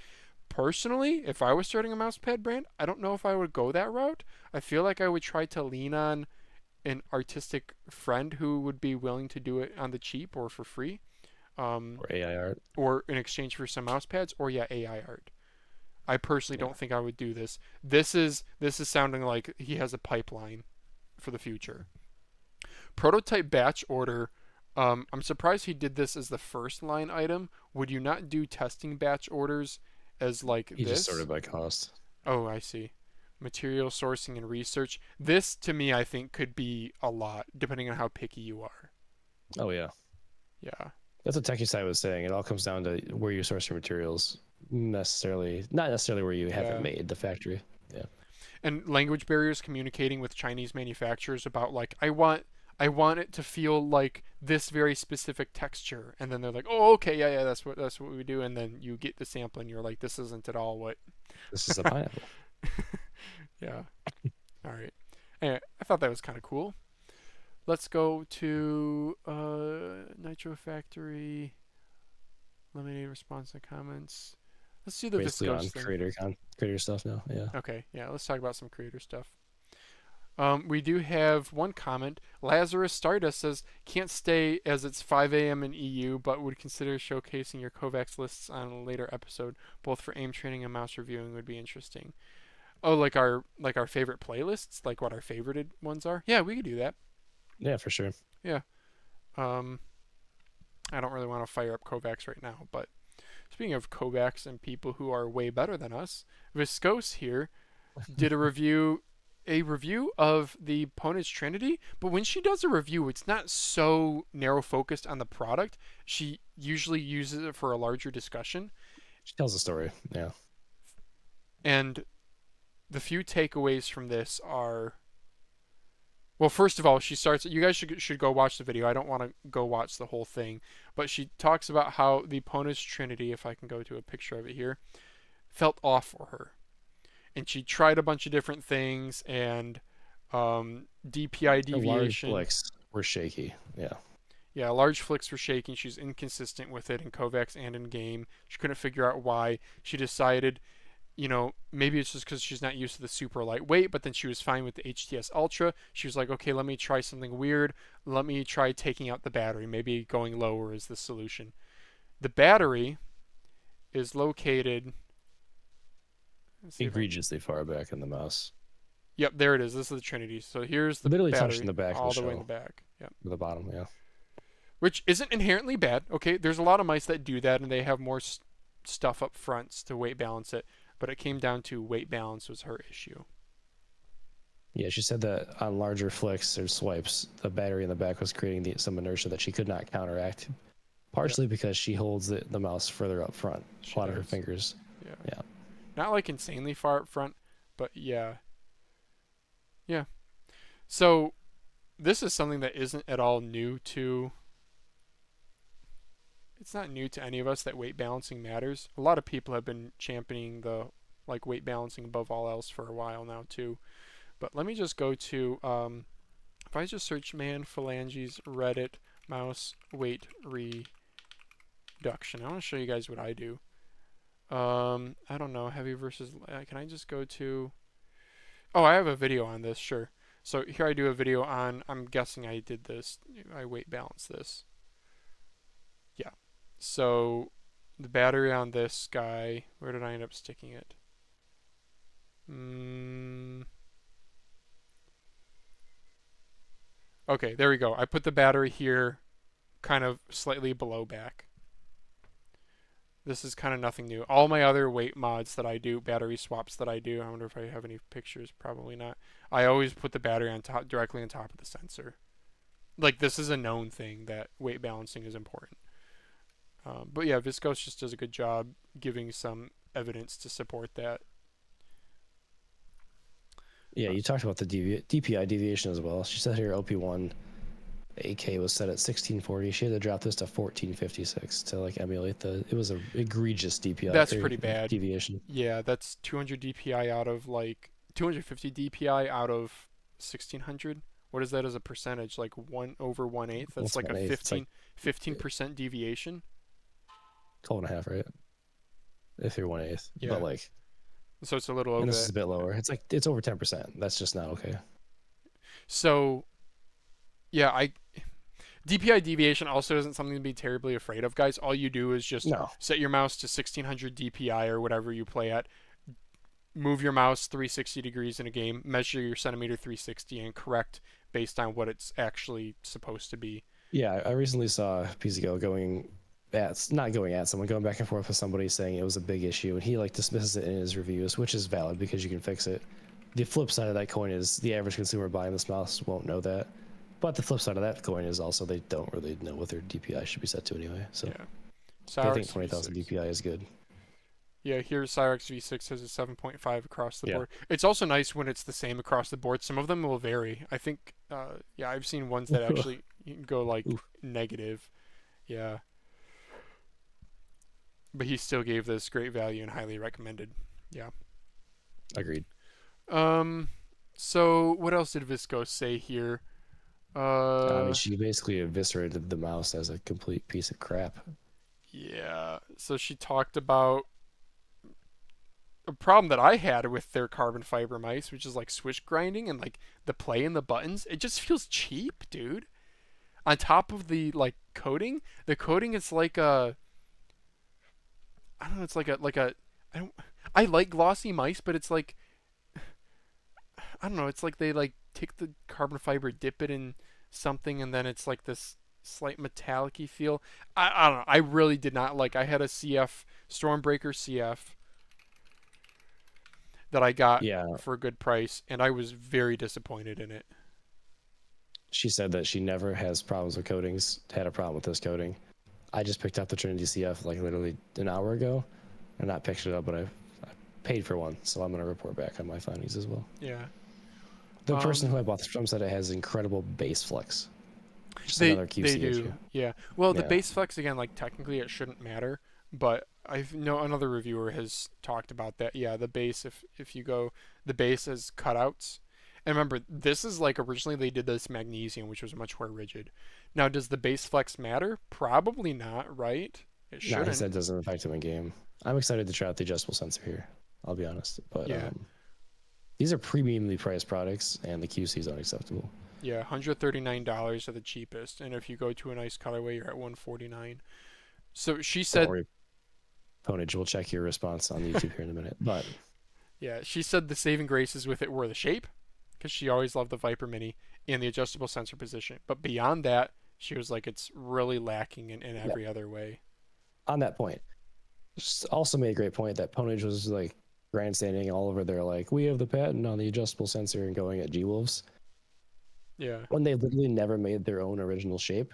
Personally, if I was starting a mousepad brand, I don't know if I would go that route. I feel like I would try to lean on an artistic friend who would be willing to do it on the cheap or for free, Or AI art. or in exchange for some mousepads, or yeah, AI art. I personally don't think I would do this. This is sounding like he has a pipeline for the future. Prototype batch order. I'm surprised he did this as the first line item. Would you not do testing batch orders as like He this? just sorted by cost. Oh, I see. Material sourcing and research. This to me, I think, could be a lot depending on how picky you are. Oh yeah. Yeah. That's what TechieSci was saying. It all comes down to where you source your materials. Not necessarily where you have it made, the factory. Yeah. And language barriers, communicating with Chinese manufacturers about like I want it to feel like this very specific texture, and then they're like, oh, okay, yeah, that's what we do, and then you get the sample, and you're like, this isn't at all what. This is a pineapple. Yeah. All right. Anyway, I thought that was kind of cool. Let's go to Nitro Factory. Limited response and comments. Let's do the Basically on Viscose thing. creator stuff now. Yeah. Okay, yeah, let's talk about some creator stuff. We do have one comment. Lazarus Stardust says, can't stay as it's 5 a.m. in EU, but would consider showcasing your Kovacs lists on a later episode, both for aim training and mouse reviewing would be interesting. Oh, like our favorite playlists, like what our favorited ones are? Yeah, we could do that. Yeah, for sure. Yeah. I don't really want to fire up Kovacs right now, but speaking of Kovacs and people who are way better than us, Viscose here did a review of the Pwnage Trinity, but when she does a review, it's not so narrow focused on the product. She usually uses it for a larger discussion. She tells a story. Yeah. And the few takeaways from this are, well, first of all, she starts. You guys should go watch the video. I don't want to go watch the whole thing, but she talks about how the Pwnage Trinity, if I can go to a picture of it here, felt off for her, and she tried a bunch of different things, and DPI deviation. Large flicks were shaky. Yeah. Yeah, large flicks were shaking. She's inconsistent with it in Kovacs and in game. She couldn't figure out why. She decided, maybe it's just because she's not used to the super lightweight, but then she was fine with the HTS Ultra. She was like, okay, let me try something weird. Let me try taking out the battery. Maybe going lower is the solution. The battery is located egregiously far back in the mouse. Yep, there it is. This is the Trinity. So here's the literally battery touching the back all of the way in shell. the back. Yep. The bottom, yeah. Which isn't inherently bad. Okay, there's a lot of mice that do that, and they have more stuff up front to weight balance it. But it came down to weight balance was her issue. Yeah, she said that on larger flicks or swipes, the battery in the back was creating some inertia that she could not counteract. Partially because she holds the mouse further up front. A lot of her fingers. Yeah. Not like insanely far up front, but yeah. Yeah. So this is something that isn't at all new to... It's not new to any of us that weight balancing matters. A lot of people have been championing the weight balancing above all else for a while now too. But let me just go to if I just search Phalanges Reddit mouse weight reduction. I want to show you guys what I do. I don't know, heavy versus can I just go to... Oh, I have a video on this, sure. So here I do a video on, I'm guessing I did this, I weight balance this. Yeah. So the battery on this guy, where did I end up sticking it? Okay, there we go. I put the battery here, kind of slightly below back. This is kind of nothing new. All my other weight mods that I do, battery swaps that I do, I wonder if I have any pictures, probably not. I always put the battery on top, directly on top of the sensor. Like, this is a known thing that weight balancing is important. But yeah, Viscose just does a good job giving some evidence to support that. Yeah, you talked about the DPI deviation as well. She said here OP1 AK was set at 1640. She had to drop this to 1456 to emulate it was an egregious DPI. That's pretty bad. Deviation. Yeah, that's 200 DPI out of 250 DPI out of 1600. What is that as a percentage? 1/1/8? That's like a 15% deviation. 12.5, right? If you're 1/8. Yeah. But so it's a little over. And this is a bit lower. It's over 10%. That's just not okay. So yeah, DPI deviation also isn't something to be terribly afraid of, guys. All you do is just set your mouse to 1600 DPI or whatever you play at. Move your mouse 360 degrees in a game, measure your centimeter 360, and correct based on what it's actually supposed to be. Yeah, I recently saw PZGO going back and forth with somebody saying it was a big issue, and he dismisses it in his reviews, which is valid because you can fix it. The flip side of that coin is the average consumer buying this mouse won't know that. But the flip side of that coin is also they don't really know what their DPI should be set to anyway. So I think 20,000 DPI is good. Yeah, here Xyder V6 has a 7.5 across the board. It's also nice when it's the same across the board. Some of them will vary. I think, I've seen ones that actually go negative. Yeah. But he still gave this great value and highly recommended. Yeah. Agreed. So what else did Viscose say here? She basically eviscerated the mouse as a complete piece of crap. Yeah. So she talked about a problem that I had with their carbon fiber mice, which is switch grinding and the play in the buttons. It just feels cheap, dude. On top of the coating, the coating is I don't know. It's I like glossy mice, but it's I don't know. It's they take the carbon fiber, dip it in something, and then it's this slight metallic-y feel. I don't know. I really did not I had a CF Stormbreaker CF that I got Yeah, for a good price, and I was very disappointed in it. she said that she never has problems with coatings. Had a problem with this coating. I just picked up the Trinity CF like literally an hour ago. I not picked it up, but I paid for one, so I'm gonna report back on my findings as well. Yeah. The person who I bought this from said it has incredible base flex. Just another QC they do. issue. Yeah. Well, the Yeah. base flex again, like technically it shouldn't matter, but I know another reviewer has talked about that. Yeah, the base, if you go, the base has cutouts. And remember, this is like originally they did this magnesium, which was much more rigid. Now, does the base flex matter? Probably not, right? It No, shouldn't. he said it doesn't affect him in game. I'm excited to try out the adjustable sensor here. I'll be honest, but Yeah. these are premiumly priced products, and the QC is unacceptable. Yeah, $139 are the cheapest, and if you go to a nice colorway, you're at $149. So she said, Don't worry, Pwnage, we'll check your response on YouTube here in a minute. But yeah, she said the saving graces with it were the shape, because she always loved the Viper Mini, and the adjustable sensor position. But beyond that, she was like, it's really lacking in every other way. on that point, just also made a great point that Pwnage was like grandstanding all over there, like, we have the patent on the adjustable sensor and going at G-Wolves, Yeah. when they literally never made their own original shape.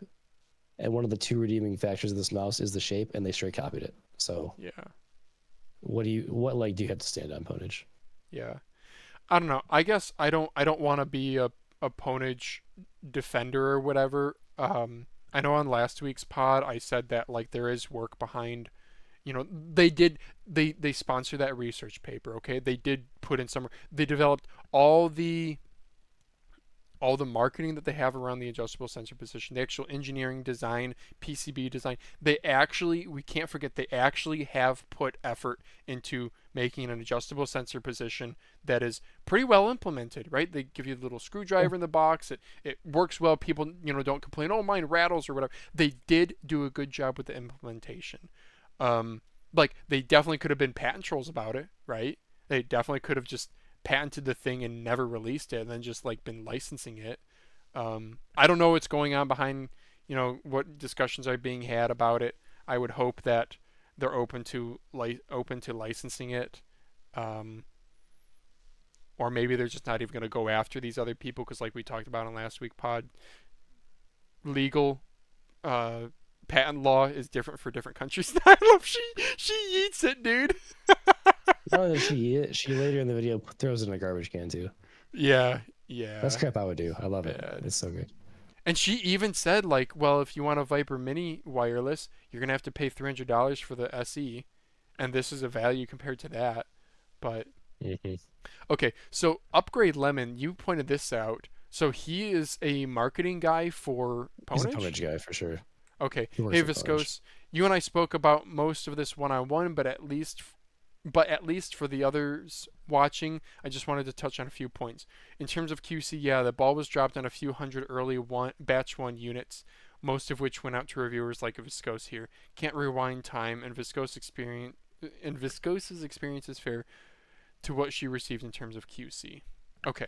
And one of the two redeeming factors of this mouse is the shape, and they straight copied it. So Yeah. what leg do you have to stand on, Pwnage? Yeah. I don't know. I guess I don't want to be a Pwnage defender or whatever. I know on last week's pod I said that like there is work behind, you know, they sponsored that research paper, okay? They did put in some, they developed all the marketing that they have around the adjustable sensor position, the actual engineering design, PCB design. They actually, we can't forget, they actually have put effort into making an adjustable sensor position that is pretty well implemented, right? They give you a little screwdriver in the box. It works well. People, you know, don't complain, oh, mine rattles or whatever. They did do a good job with the implementation. Like, they definitely could have been patent trolls about it, right? They definitely could have just patented the thing and never released it and then just like been licensing it. I don't know what's going on behind, you know, what discussions are being had about it. I would hope that they're open to licensing it, or maybe they're just not even going to go after these other people because, like we talked about on last week pod, legal patent law is different for different countries. I love she eats it, dude. No, she later in the video throws it in a garbage can too. Yeah. That's crap I would do. I love it. Bad. It's so good. And she even said, like, well, if you want a Viper Mini wireless, you're going to have to pay $300 for the SE. And this is a value compared to that. But, okay, so Upgrade Lemon, you pointed this out. So he is a marketing guy for Pwnage? He's a Pwnage guy for sure. Okay. He works Hey, at Viscose, you and I spoke about most of this one-on-one, but at least for the others watching, I just wanted to touch on a few points. In terms of QC, yeah, the ball was dropped on a few hundred early batch 1 units, most of which went out to reviewers like Viscose here. Can't rewind time, and Viscose's experience is fair to what she received in terms of QC. Okay.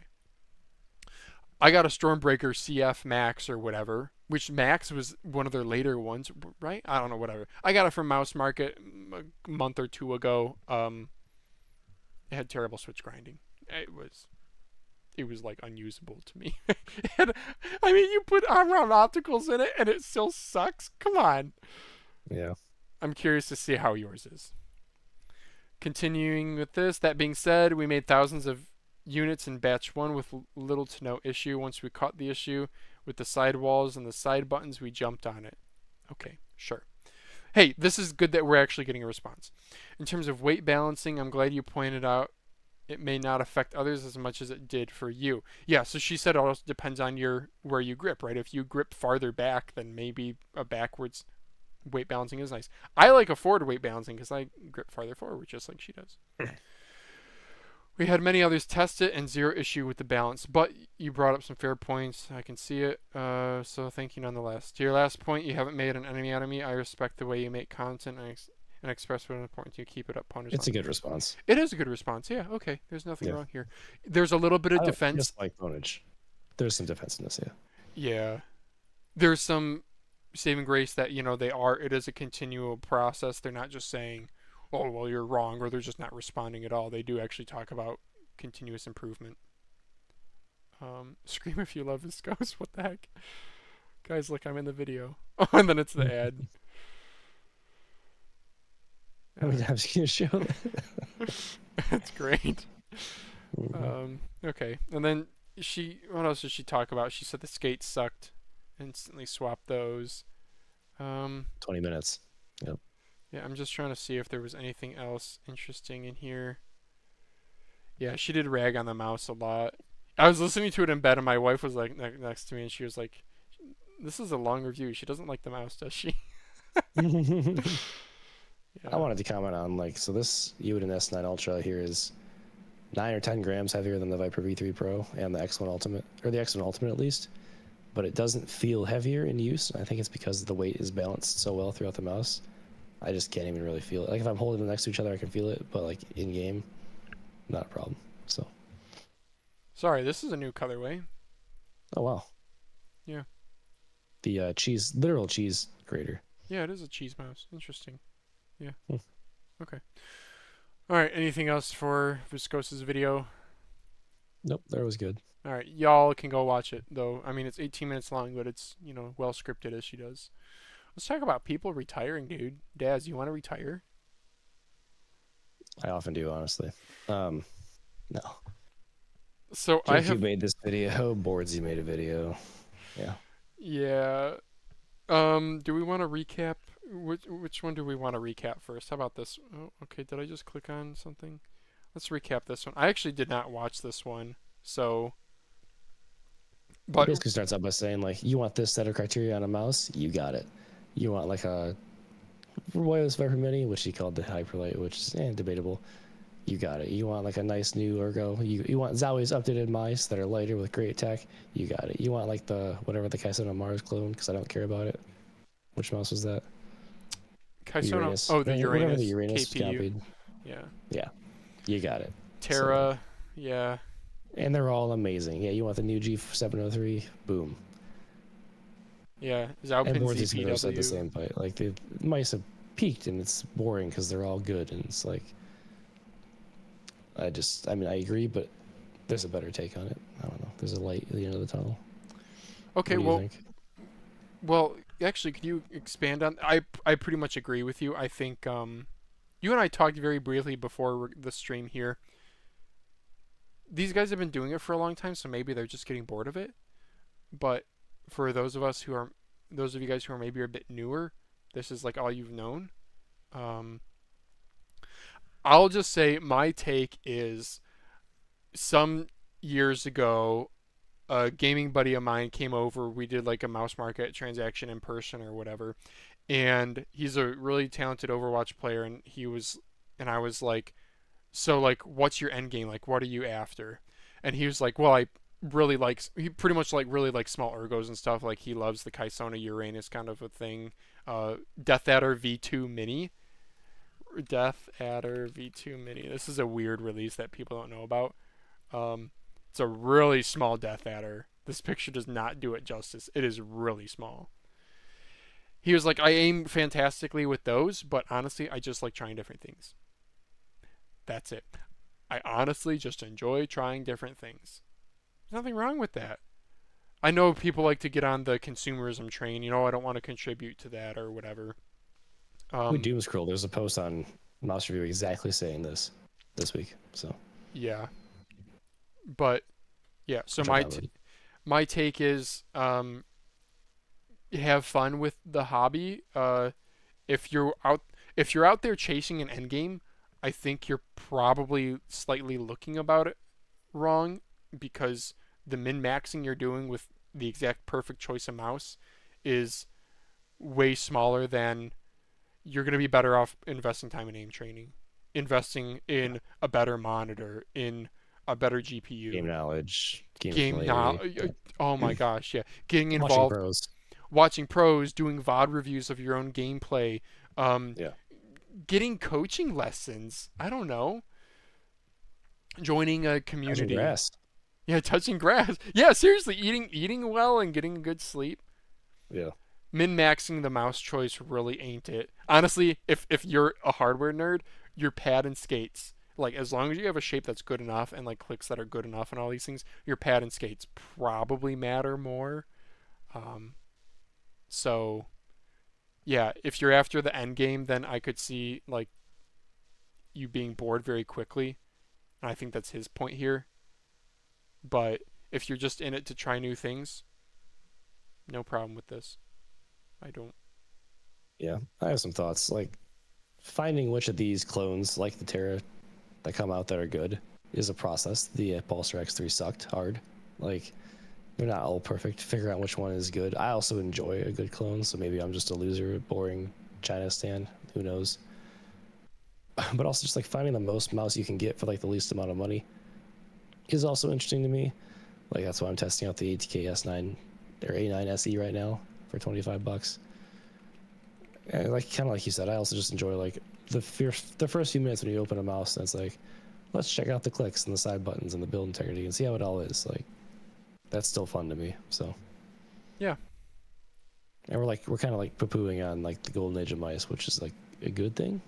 I got a Stormbreaker CF Max or whatever, which Max was one of their later ones, right? I don't know, whatever. I got it from Mouse Market a month or two ago. It had terrible switch grinding. It was like unusable to me. And, I mean, you put on-round opticals in it and it still sucks. Come on. Yeah. I'm curious to see how yours is. Continuing with this, that being said, we made thousands of units in batch 1 with little to no issue. Once we caught the issue with the sidewalls and the side buttons, we jumped on it. Okay, sure. Hey, this is good that we're actually getting a response. In terms of weight balancing, I'm glad you pointed out it may not affect others as much as it did for you. Yeah, so she said it also depends on where you grip, right? If you grip farther back, then maybe a backwards weight balancing is nice. I like a forward weight balancing because I grip farther forward, just like she does. We had many others test it and zero issue with the balance, but you brought up some fair points. I can see it, so thank you nonetheless. To your last point, you haven't made an enemy out of me. I respect the way you make content and express what is important to you. Keep it up, Pwnage. It's a good response. It is a good response, yeah, okay. There's nothing wrong here. There's a little bit of defense. Just like Pwnage. There's some defensiveness, yeah. Yeah. There's some saving grace that, you know, it is a continual process. They're not just saying, oh, well, you're wrong, or they're just not responding at all. They do actually talk about continuous improvement. Scream if you love Viscose. What the heck? Guys, look, I'm in the video. Oh, and then it's the ad. How many times can you show that? That's great. Okay. And then what else did she talk about? She said the skates sucked. Instantly swapped those. 20 minutes. Yep. Yeah, I'm just trying to see if there was anything else interesting in here. Yeah, she did rag on the mouse a lot. I was listening to it in bed, and my wife was like next to me, and she was like, "This is a long review. She doesn't like the mouse, does she?" Yeah. I wanted to comment on, like, so this Unit S9 Ultra here is 9 or 10 grams heavier than the Viper V3 Pro and the X1 Ultimate, or the X1 Ultimate at least, but it doesn't feel heavier in use. I think it's because the weight is balanced so well throughout the mouse. I just can't even really feel it. Like, if I'm holding them next to each other, I can feel it, but like in game, not a problem. So. Sorry, this is a new colorway. Oh wow. Yeah. The literal cheese grater. Yeah, it is a cheese mouse. Interesting. Yeah. Okay. All right. Anything else for Viscose's video? Nope, that was good. All right, y'all can go watch it though. I mean, it's 18 minutes long, but it's well scripted as she does. Let's talk about people retiring, dude. Dazz, you want to retire? I often do, honestly. No. So Jakeu made this video. Boardzy made a video. Yeah. Yeah. Do we want to recap? Which one do we want to recap first? How about this? Oh, okay. Did I just click on something? Let's recap this one. I actually did not watch this one, so. But it basically starts out by saying, like, you want this set of criteria on a mouse, you got it. You want like a wireless Viper Mini, which he called the Hyperlight, which is debatable. You got it. You want like a nice new ergo. You want Zoe's updated mice that are lighter with great tech. You got it. You want like the Kaisona Mars clone, because I don't care about it. Which mouse was that? Kaisona. Uranus. Oh, the Uranus. The Uranus KPU. copied. Yeah. Yeah. You got it. Terra. Yeah. And they're all amazing. Yeah, you want the new G703? Boom. Yeah. And Zaopin Boardzy's said the ZPW. same, but like the mice have peaked and it's boring because they're all good, and it's like I agree, but there's a better take on it. I don't know. There's a light at the end of the tunnel. Okay, What do you think? well, actually, could you expand on? I pretty much agree with you. I think you and I talked very briefly before the stream here. These guys have been doing it for a long time, so maybe they're just getting bored of it. But for those of you guys who are maybe a bit newer, this is like all you've known. I'll just say my take is some years ago, a gaming buddy of mine came over. We did like a mouse market transaction in person or whatever. And he's a really talented Overwatch player. And I was like, so like, what's your end game? Like, what are you after? And he was like, well, he pretty much like really likes small ergos and stuff. Like he loves the Kaisona Uranus kind of a thing. Death Adder V2 Mini. Death Adder V2 Mini. This is a weird release that people don't know about. It's a really small Death Adder. This picture does not do it justice. It is really small. He was like, I aim fantastically with those, but honestly, I just like trying different things. That's it. I honestly just enjoy trying different things. There's nothing wrong with that. I know people like to get on the consumerism train. I don't want to contribute to that or whatever. With Doomscroll, there's a post on Mouse Review exactly saying this week. So yeah, but yeah. So my take is have fun with the hobby. If you're out there chasing an end game, I think you're probably slightly looking about it wrong, because the min-maxing you're doing with the exact perfect choice of mouse is way smaller than you're going to be better off investing time in aim training, investing in a better monitor, in a better GPU. Game knowledge. Game knowledge. Oh my gosh, yeah. Getting Watching involved. pros. Watching pros, doing VOD reviews of your own gameplay. Yeah. Getting coaching lessons. I don't know. Joining a community. Touching grass. Yeah, touching grass. Yeah, seriously, eating well and getting a good sleep. Yeah. Min-maxing the mouse choice really ain't it. Honestly, if you're a hardware nerd, your pad and skates, like as long as you have a shape that's good enough and like clicks that are good enough and all these things, your pad and skates probably matter more. So yeah, if you're after the end game, then I could see like you being bored very quickly. And I think that's his point here. But if you're just in it to try new things, no problem with this. I don't. Yeah, I have some thoughts. Like, finding which of these clones, like the Terra, that come out that are good is a process. The Pulsar X3 sucked hard. Like, they're not all perfect. Figure out which one is good. I also enjoy a good clone, so maybe I'm just a loser, boring China stan. Who knows? But also just like finding the most mouse you can get for like the least amount of money is also interesting to me. Like, that's why I'm testing out the ATK S9 or A9 SE right now for $25. And like, kind of like you said, I also just enjoy like the first few minutes when you open a mouse and it's like, let's check out the clicks and the side buttons and the build integrity and see how it all is. Like, that's still fun to me. So Yeah. and we're kind of like poo-pooing on like the golden age of mice, which is like a good thing.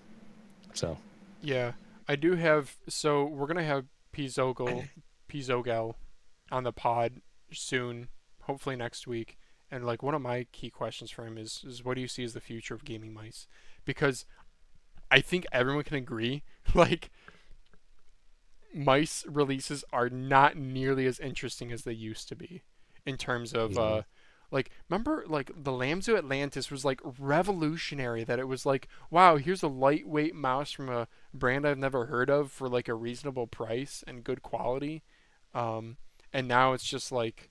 So Yeah. I do have. So we're gonna have Pizogel on the pod soon, hopefully next week. And like one of my key questions for him is what do you see as the future of gaming mice? Because I think everyone can agree, like mice releases are not nearly as interesting as they used to be in terms of like remember like the Lamzo Atlantis was like revolutionary, that it was like, wow, here's a lightweight mouse from a brand I've never heard of for like a reasonable price and good quality. And now it's just like,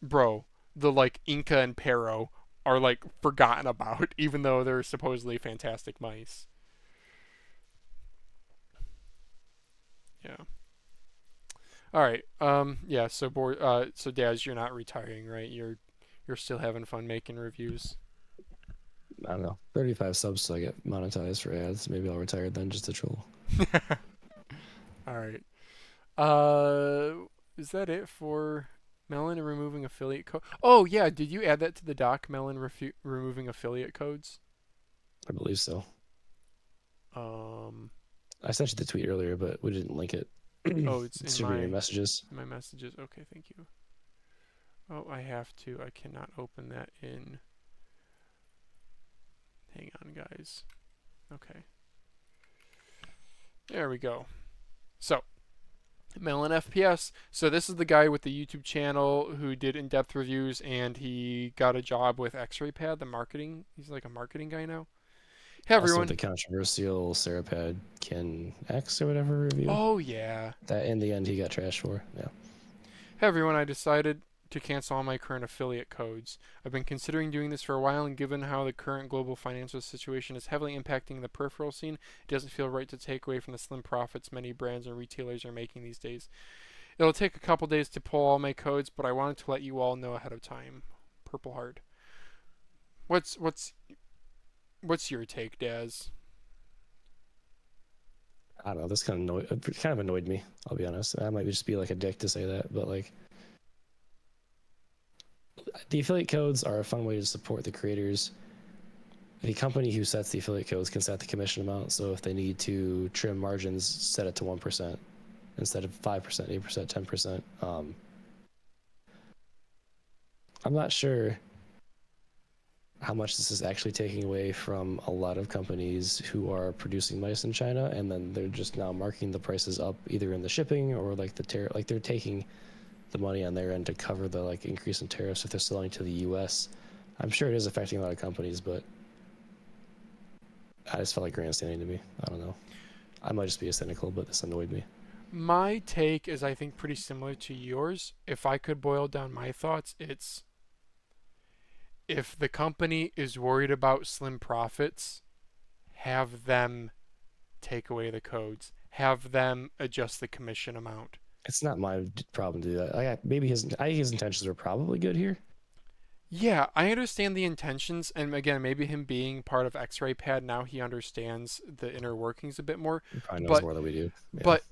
bro, the like Inca and Pero are like forgotten about even though they're supposedly fantastic mice. Yeah. All right. Yeah. So Daz, you're not retiring, right? You're still having fun making reviews. I don't know, 35 subs so I get monetized for ads. Maybe I'll retire then just to troll. All right. Is that it for Melon removing affiliate code? Oh yeah. Did you add that to the doc, Melon removing affiliate codes? I believe so. Um. I sent you the tweet earlier, but we didn't link it. Oh, it's should be in your messages. My messages. Okay, thank you. Oh, I have to. I cannot open that in. Hang on, guys. Okay. There we go. So, Melon FPS. So this is the guy with the YouTube channel who did in-depth reviews, and he got a job with X-Ray Pad, the marketing. He's like a marketing guy now. Hey everyone. Also the controversial Serapad Ken X or whatever review. Oh yeah. That in the end he got trashed for. Yeah. Hey everyone, I decided to cancel all my current affiliate codes. I've been considering doing this for a while, and given how the current global financial situation is heavily impacting the peripheral scene, it doesn't feel right to take away from the slim profits many brands and retailers are making these days. It'll take a couple days to pull all my codes, but I wanted to let you all know ahead of time. Purple Heart. What's your take, Daz? I don't know. This kind of annoyed me. I'll be honest. I might just be like a dick to say that, but like, the affiliate codes are a fun way to support the creators. The company who sets the affiliate codes can set the commission amount. So if they need to trim margins, set it to 1% instead of 5%, 8%, 10%. I'm not sure how much this is actually taking away from a lot of companies who are producing mice in China, and then they're just now marking the prices up either in the shipping or like like they're taking the money on their end to cover the like increase in tariffs if they're selling to the US. I'm sure it is affecting a lot of companies, but I just felt like grandstanding to me. I don't know. I might just be a cynical, but this annoyed me. My take is, I think, pretty similar to yours. If I could boil down my thoughts, it's if the company is worried about slim profits, have them take away the codes. Have them adjust the commission amount. It's not my problem to do that. I think his intentions are probably good here. Yeah, I understand the intentions, and again, maybe him being part of X-Ray Pad, now he understands the inner workings a bit more. He probably knows more than we do. Yeah. But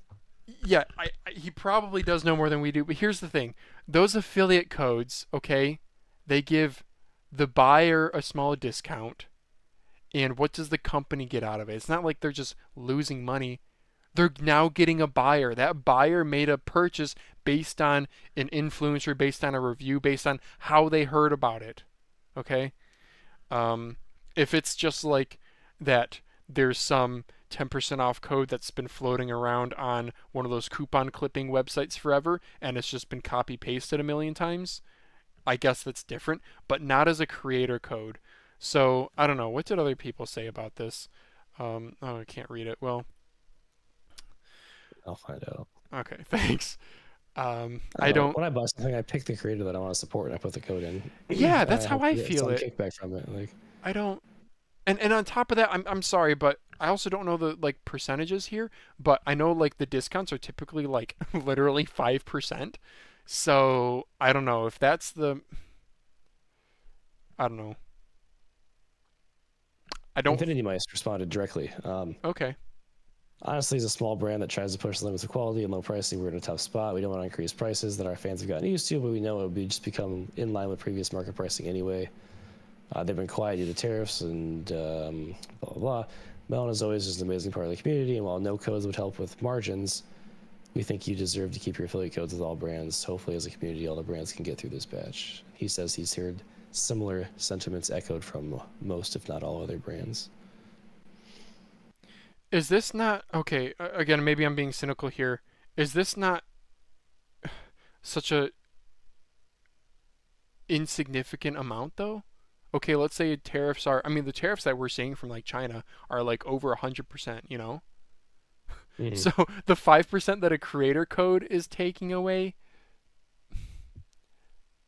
yeah, he probably does know more than we do. But here's the thing: those affiliate codes, okay, they give the buyer a small discount, And what does the company get out of it? It's not like they're just losing money. They're now getting a buyer. That buyer made a purchase based on an influencer, based on a review, based on how they heard about it. Okay? If it's just like that, there's some 10% off code that's been floating around on one of those coupon clipping websites forever, and it's just been copy pasted a million times, I guess that's different, but not as a creator code. So I don't know. What did other people say about this? Oh, I can't read it. Well, I'll find out. okay, thanks. I don't. When I buy something, I pick the creator that I want to support, and I put the code in. Yeah, that's how I feel some it. Kickback from it. Like I don't. And on top of that, I'm sorry, but I also don't know the like percentages here. But I know like the discounts are typically like literally 5%. So I don't know if that's the. I don't know. I don't. Infinity Mice responded directly. Okay. Honestly, as a small brand that tries to push the limits of quality and low pricing, we're in a tough spot. We don't want to increase prices that our fans have gotten used to, but we know it would be just become in line with previous market pricing anyway. They've been quiet due to tariffs and blah, blah, blah. Melon is always just an amazing part of the community, and while no codes would help with margins, we think you deserve to keep your affiliate codes with all brands. Hopefully, as a community, all the brands can get through this patch. He says he's heard similar sentiments echoed from most, if not all, other brands. Is this not okay? Again, maybe I'm being cynical here. Is this not such a insignificant amount though? Okay, let's say tariffs are. I mean, the tariffs that we're seeing from like China are like over 100%. You know. Mm-hmm. So the 5% that a creator code is taking away.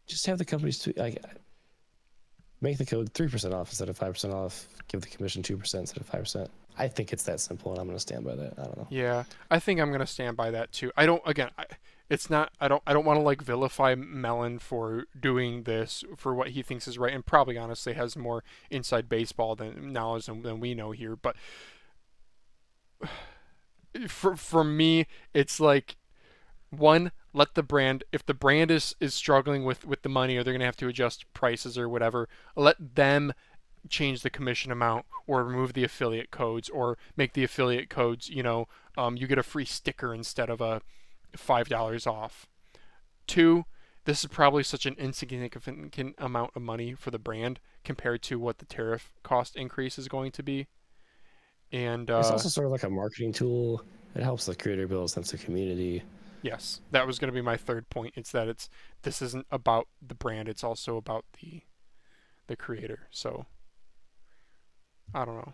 Just have the companies make the code 3% off instead of 5% off. Give the commission 2% instead of 5%. I think it's that simple, and I'm going to stand by that. I don't know. Yeah, I think I'm gonna stand by that too. I don't. Again, it's not. I don't want to like vilify Melon for doing this for what he thinks is right, and probably honestly has more inside baseball than knowledge than we know here. But for me, it's like one. Let the brand, if the brand is struggling with the money, or they're gonna have to adjust prices or whatever, let them change the commission amount or remove the affiliate codes or make the affiliate codes, you get a free sticker instead of a $5 off. Two, this is probably such an insignificant amount of money for the brand compared to what the tariff cost increase is going to be. And it's also sort of like a marketing tool. It helps the creator build a sense of community. Yes, that was going to be my third point. It's that this isn't about the brand, it's also about the creator. So I don't know.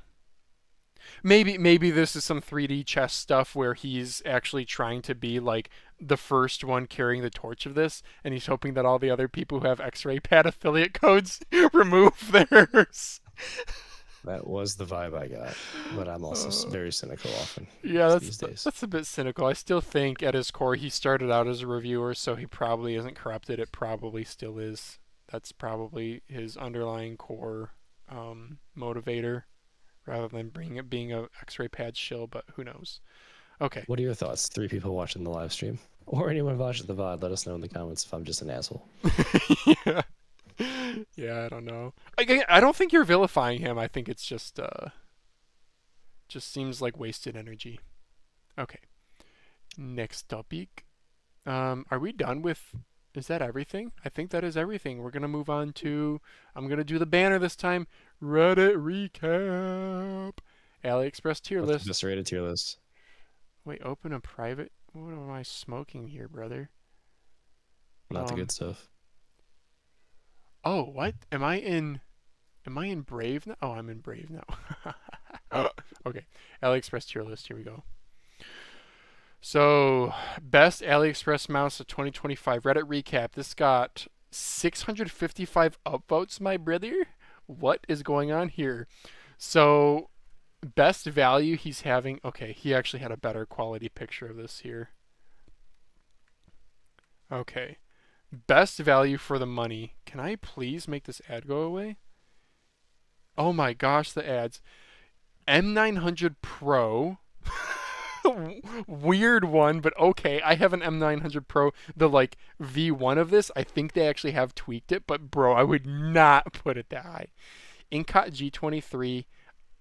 Maybe this is some 3D chess stuff where he's actually trying to be like the first one carrying the torch of this, and he's hoping that all the other people who have X-Ray Pad affiliate codes remove theirs. That was the vibe I got, but I'm also very cynical often. Yeah, these days. That's a bit cynical. I still think at his core he started out as a reviewer, so he probably isn't corrupted. It probably still is. That's probably his underlying core motivator, rather than being a X-Ray Pad shill, but who knows. Okay. What are your thoughts? 3 people watching the live stream, or anyone watching the VOD, let us know in the comments if I'm just an asshole. Yeah, I don't know. I don't think you're vilifying him. I think it's just seems like wasted energy. Okay. Next topic. Are we done with? Is that everything? I think that is everything. We're gonna move on to. I'm gonna do the banner this time. Reddit recap. AliExpress tier list. Eviscerated tier list. Wait, open a private. What am I smoking here, brother? Not the good stuff. Oh, what? Am I in Brave now? Oh, I'm in Brave now. Okay. AliExpress tier list. Here we go. So, best AliExpress mouse of 2025 Reddit recap. This got 655 upvotes, my brother. What is going on here? So, best value he's having. Okay, he actually had a better quality picture of this here. Okay. Best value for the money. Can I please make this ad go away? Oh my gosh, the ads. M900 Pro. Weird one, but okay. I have an M900 Pro, the like V1 of this. I think they actually have tweaked it, but bro, I would not put it that high. Inkot G23.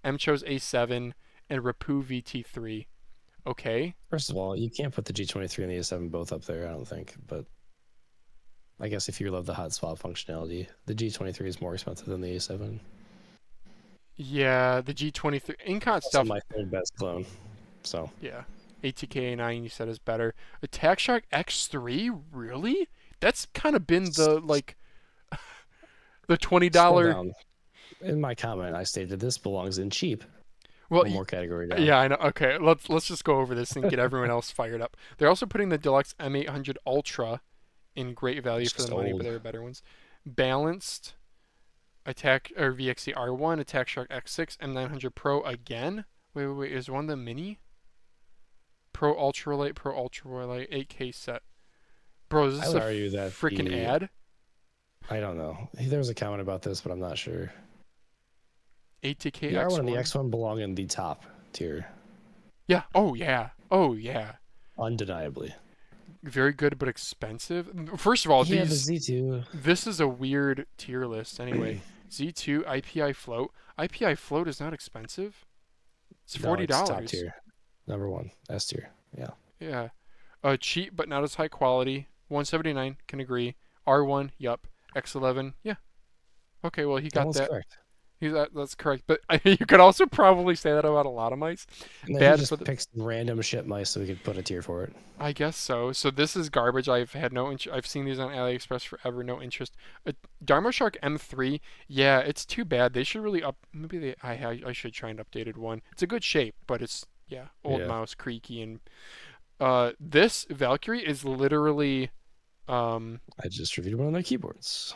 MCHOSE A7, and Rapoo VT3. Okay. First of all, you can't put the G23 and the A7 both up there, I don't think. But I guess if you love the hotspot functionality, the G23 is more expensive than the A7. Yeah, the G23 Incon Also stuff. my third best clone. So Yeah. ATK A9 you said is better. Attack Shark X3? Really? That's kind of been the like the $20. scroll down. In my comment, I stated this belongs in cheap. Well, One more category down. yeah, I know. Okay, let's just go over this and get everyone else fired up. They're also putting the Deluxe M800 Ultra in great value It's for the just money, old. but there are better ones. Balanced Attack or VXE R1, Attack Shark X6, M900 Pro again. Wait. Is one the mini? Pro Ultralight, 8K set. Bro, is I this would a argue that freaking the- ad? I don't know. There was a comment about this, but I'm not sure. ATK The R1 X1. and the X1 belong in the top tier, Yeah. Oh yeah. undeniably. Very good, but expensive. First of all, Yeah, the these. Z2. This is a weird tier list anyway. Z2 IPI float. IPI float is not expensive. It's No, $40. it's top tier. Number one, S tier. Yeah. Yeah. Cheap but not as high quality. 179, can agree. R1, yup. X11, yeah. Okay, well he got That one's that. correct. That's correct. But you could also probably say that about a lot of mice. And then Bad he just for the- picks random shit mice so we could put a tier for it. I guess so. So this is garbage. I've had no I've seen these on AliExpress forever. No interest. Dharma Shark M3. Yeah, it's too bad. They should really up. Maybe they. I should try an updated one. It's a good shape, but it's old Yeah. mouse, creaky, and this Valkyrie is literally. I just reviewed one of their keyboards.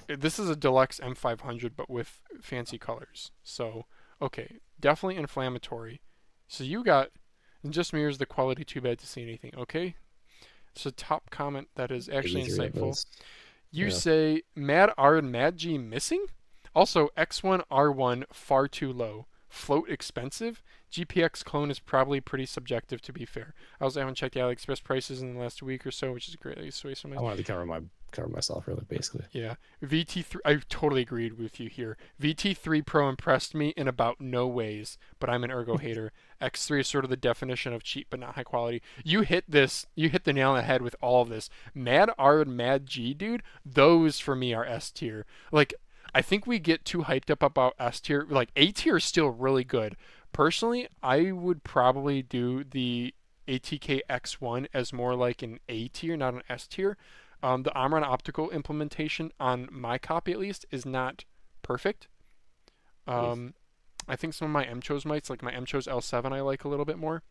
This is a deluxe M500, but with fancy colors. So okay, definitely inflammatory. So you got. It just mirrors the quality. Too bad to see anything. Okay. So top comment that is actually Maybe three of insightful. those. You Yeah. say Mad R and Mad G missing? Also, X1 R1 far too low. Float expensive? GPX clone is probably pretty subjective to be fair. I also haven't checked the AliExpress prices in the last week or so, which is greatly sway some. I wanted to cover myself really, basically. Yeah. VT3, I totally agreed with you here. VT3 Pro impressed me in about no ways, but I'm an ergo hater. X3 is sort of the definition of cheap but not high quality. You hit the nail on the head with all of this. Mad R and Mad G, dude, those for me are S tier. Like, I think we get too hyped up about S tier. Like, A tier is still really good. Personally, I would probably do the ATK X1 as more like an A tier, not an S tier. The Omron optical implementation on my copy at least is not perfect. I think some of my MCHOSE mites, like my MCHOSE L7, I like a little bit more.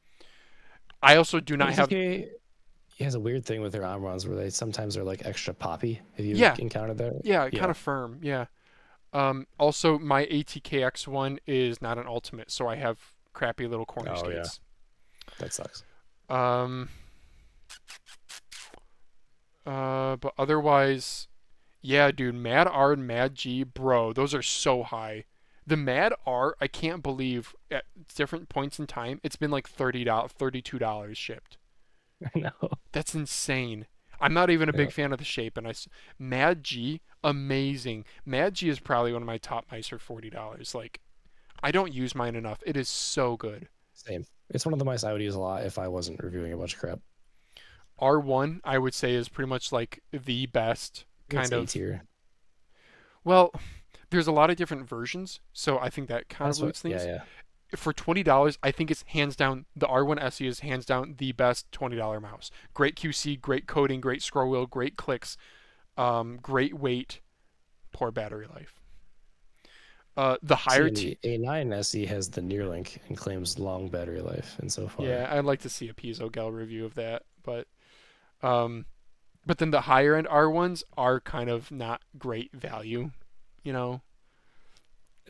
I also do not have. He has a weird thing with their Omrons where they sometimes are like extra poppy. Have you Yeah. encountered that? Yeah, kind of firm. Yeah. Also, my ATK X1 is not an ultimate, so I have crappy little corner Oh, yeah. skates. That sucks. But otherwise, yeah, dude, Mad R and Mad G, bro, those are so high. The Mad R, I can't believe at different points in time, it's been like $30, $32 shipped. No. That's insane. I'm not even a big Yeah. fan of the shape, and Mad G, amazing. Mad G is probably one of my top mice for $40. Like, I don't use mine enough. It is so good. Same. It's one of the mice I would use a lot if I wasn't reviewing a bunch of crap. R1, I would say, is pretty much like the best kind It's of. A tier. Well, there's a lot of different versions, so I think that That's convolutes what- things. Yeah, For $20, I think it's hands down, the R1 SE is hands down the best $20 mouse. Great QC, great coding, great scroll wheel, great clicks, great weight, poor battery life. The higher the A9 SE has the Neuralink and claims long battery life, and so far. Yeah, I'd like to see a Piezo Gal review of that, but then the higher end R1s are kind of not great value, you know.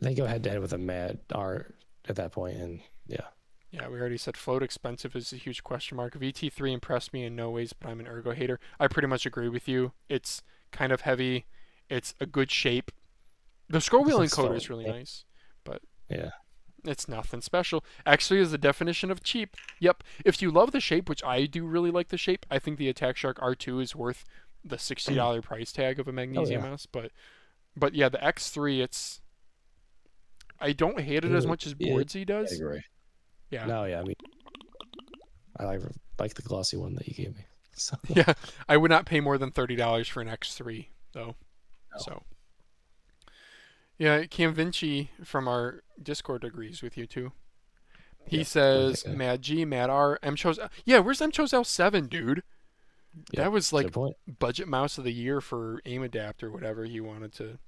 They go head to head with a Mad R at that point, and yeah. Yeah, we already said float expensive is a huge question mark. VT3 impressed me in no ways, but I'm an ergo hater. I pretty much agree with you. It's kind of heavy. It's a good shape. The scroll wheel It's encoder is fun. really nice, but Yeah. it's nothing special. Actually, is the definition of cheap. Yep. If you love the shape, which I do really like the shape, I think the Attack Shark R2 is worth the $60 price tag of a magnesium yeah. mouse. But yeah, the X3, I don't hate it as much as Yeah, Boardzy does. category. Yeah. No, yeah, I mean, I like the glossy one that you gave me. So Yeah. I would not pay more than $30 for an X3 though. no. So. Yeah, Cam Vinci from our Discord agrees with you too. He Yeah, says okay. Mad G, Mad R, MCHOSE. Yeah, where's MCHOSE L7, dude? Yeah, That was good like point. budget mouse of the year for aim adapt or whatever he wanted to.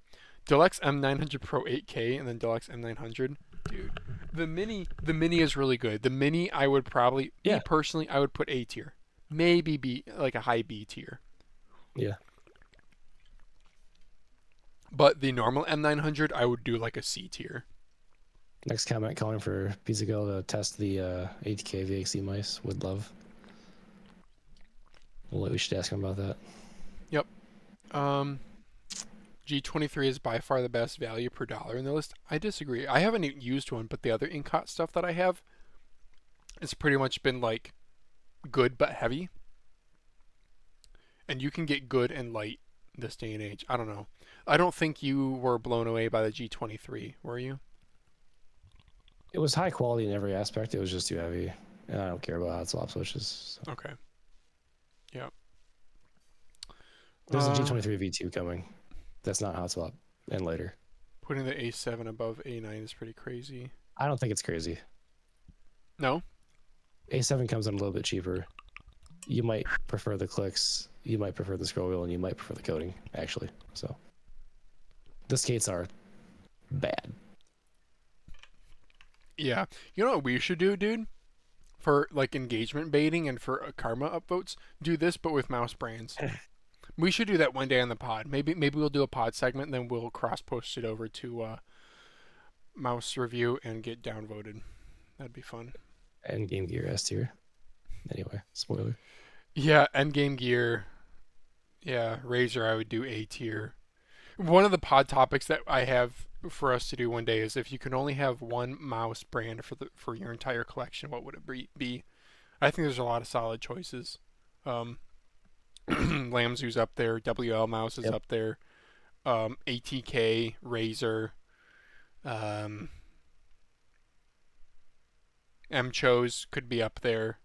Deluxe M900 Pro 8K and then Deluxe M900. Dude, the mini is really good. The mini I would probably Yeah. me personally I would put A tier. Maybe B, like a high B tier. Yeah. But the normal M900 I would do like a C tier. Next comment calling for Pizzico to test the ATK VXE mice. Would love. We should ask him about that. Yep. G23 is by far the best value per dollar in the list. I disagree. I haven't used one, but the other Incot stuff that I have, it's pretty much been like good but heavy. And you can get good and light this day and age. I don't know. I don't think you were blown away by the G23, were you? It was high quality in every aspect. It was just too heavy. And I don't care about hot swap switches. So. Okay. Yeah. There's a G23 V2 coming. That's not hot swap and lighter. Putting the A7 above A9 is pretty crazy. I don't think it's crazy. No? A7 comes in a little bit cheaper. You might prefer the clicks. You might prefer the scroll wheel, and you might prefer the coding, actually. So the skates are bad. Yeah. You know what we should do, dude? For like engagement baiting and for karma upvotes, do this but with mouse brands. We should do that one day on the pod. Maybe we'll do a pod segment and then we'll cross post it over to mouse review and get downvoted. That'd be fun. And Game Gear S tier. Anyway, spoiler. Yeah, Endgame Gear. Yeah, Razer I would do A tier. One of the pod topics that I have for us to do one day is if you can only have one mouse brand for your entire collection, what would it be? I think there's a lot of solid choices. Lamzoo's up there, WL Mouse is up there, ATK, Razer, MCHOSE could be up there.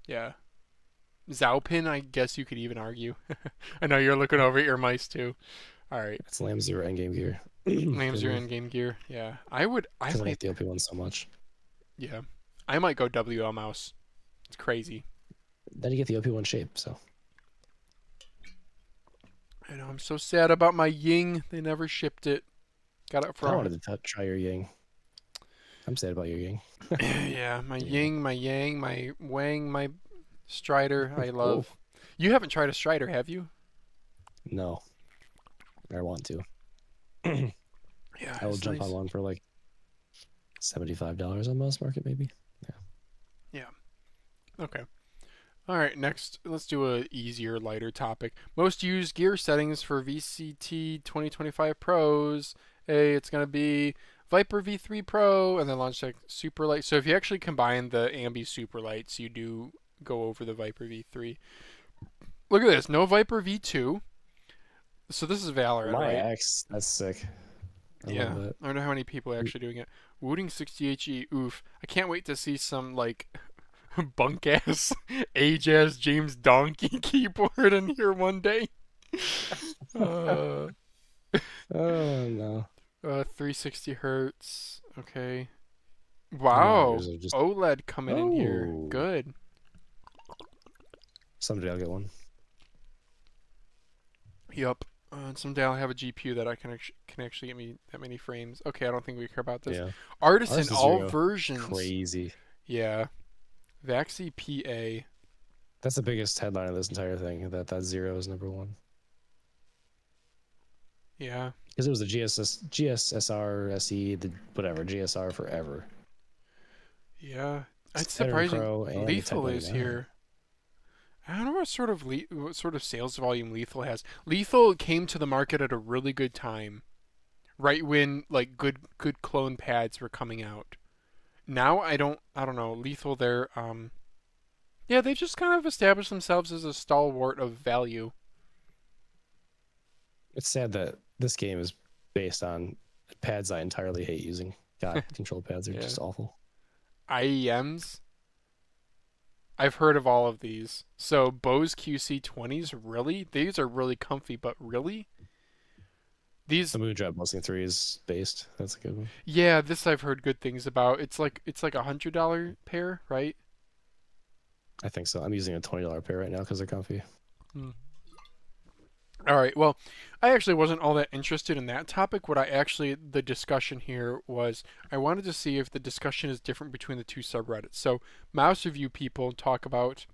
Yeah. Zaopin, I guess you could even argue. I know you're looking over at your mice too. All right. It's Lamzoo and Game Gear. Lamzoo and Game Gear. Yeah. I like the OP one so much. Yeah. I might go WL Mouse. It's crazy. Then you get the OP one shape, so. I know, I'm so sad about my Ying. They never shipped it. Got it for. I wanted to try your Ying. I'm sad about your Ying. Yeah, my Ying, my Yang, my Wang, my Strider. I love. You haven't tried a Strider, have you? No. I want to. Yeah. I will jump on one for like $75 on Mouse Market, maybe. Yeah. Okay. All right, next, let's do a easier, lighter topic. Most used gear settings for VCT 2025 Pros. Hey, it's going to be Viper V3 Pro and then Logitech Superlight. So if you actually combine the Ambi Superlights, you do go over the Viper V3. Look at this. No Viper V2. So this is Valorant, My right? X, that's sick. I Yeah. love that. I don't know how many people are actually doing it. Wooting 60HE. Oof. I can't wait to see some, like, bunk ass, age ass James Donkey keyboard in here one day. Oh no. 360 hertz. Okay. Wow. Just... OLED coming in here. Oh. Good. Someday I'll get one. Yep. Someday I'll have a GPU that I can actually get me that many frames. Okay, I don't think we care about this. Yeah. Artisan, all Zero. versions. Crazy. Yeah. Vaxee PA. That's the biggest headline of this entire thing. That Zero is number one. Yeah. Because it was the GSSR SE, the whatever GSR forever. Yeah. It's It's better than surprising. Pro and Lethal Type is 99. here. I don't know what sort of sales volume Lethal has. Lethal came to the market at a really good time, right when like good clone pads were coming out. Now I don't know. Lethal, yeah, they just kind of established themselves as a stalwart of value. It's sad that this game is based on a pads I entirely hate using. God, control pads are Yeah. just awful. IEMs. I've heard of all of these. So Bose QC20s, really? These are really comfy, but really? These, The Moondrop Mustang 3 is based. That's a good one. yeah, this I've heard good things about. It's like $100 pair, right? I think so. I'm using a $20 pair right now because they're comfy. Hmm. All right. Well, I actually wasn't all that interested in that topic. The discussion here was I wanted to see if the discussion is different between the two subreddits. So, mouse review people talk about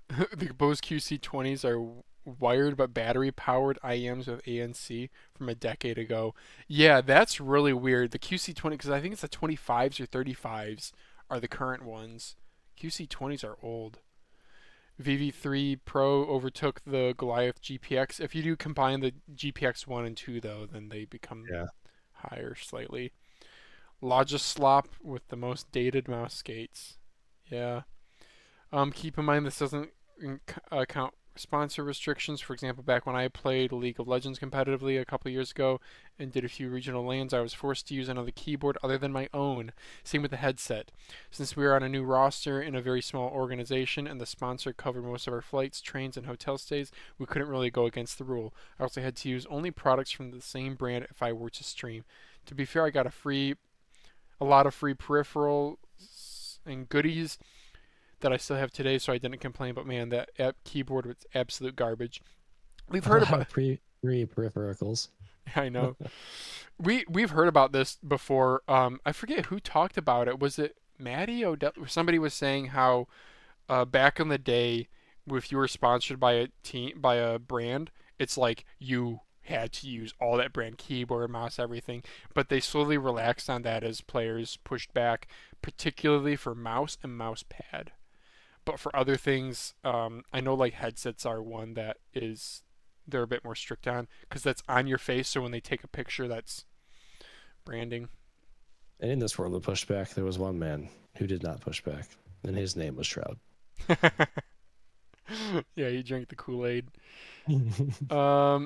the Bose QC20s are wired but battery powered IEMs with ANC from a decade ago. Yeah, that's really weird. The QC20, because I think it's the 25s or 35s are the current ones. QC20s are old. VV3 Pro overtook the Goliath GPX. If you do combine the GPX 1 and 2, though, then they become higher slightly. Logislop with the most dated mouse skates. Yeah. Keep in mind this doesn't count sponsor restrictions. For example, back when I played League of Legends competitively a couple years ago and did a few regional lanes, I was forced to use another keyboard other than my own. Same with the headset. Since we were on a new roster in a very small organization and the sponsor covered most of our flights, trains, and hotel stays, we couldn't really go against the rule. I also had to use only products from the same brand if I were to stream. To be fair, I got a lot of free peripherals and goodies that I still have today, so I didn't complain. But man, that keyboard was absolute garbage. We've heard about peripherals. I know. We've heard about this before. I forget who talked about it. Was it Maddie Odell? Somebody was saying how back in the day, if you were sponsored by a brand, it's like you had to use all that brand keyboard, mouse, everything. But they slowly relaxed on that as players pushed back, particularly for mouse and mouse pad. But for other things, I know like headsets are one that they're a bit more strict on because that's on your face. So when they take a picture, that's branding. And in this world of pushback, there was one man who did not push back, and his name was Shroud. Yeah, he drank the Kool-Aid.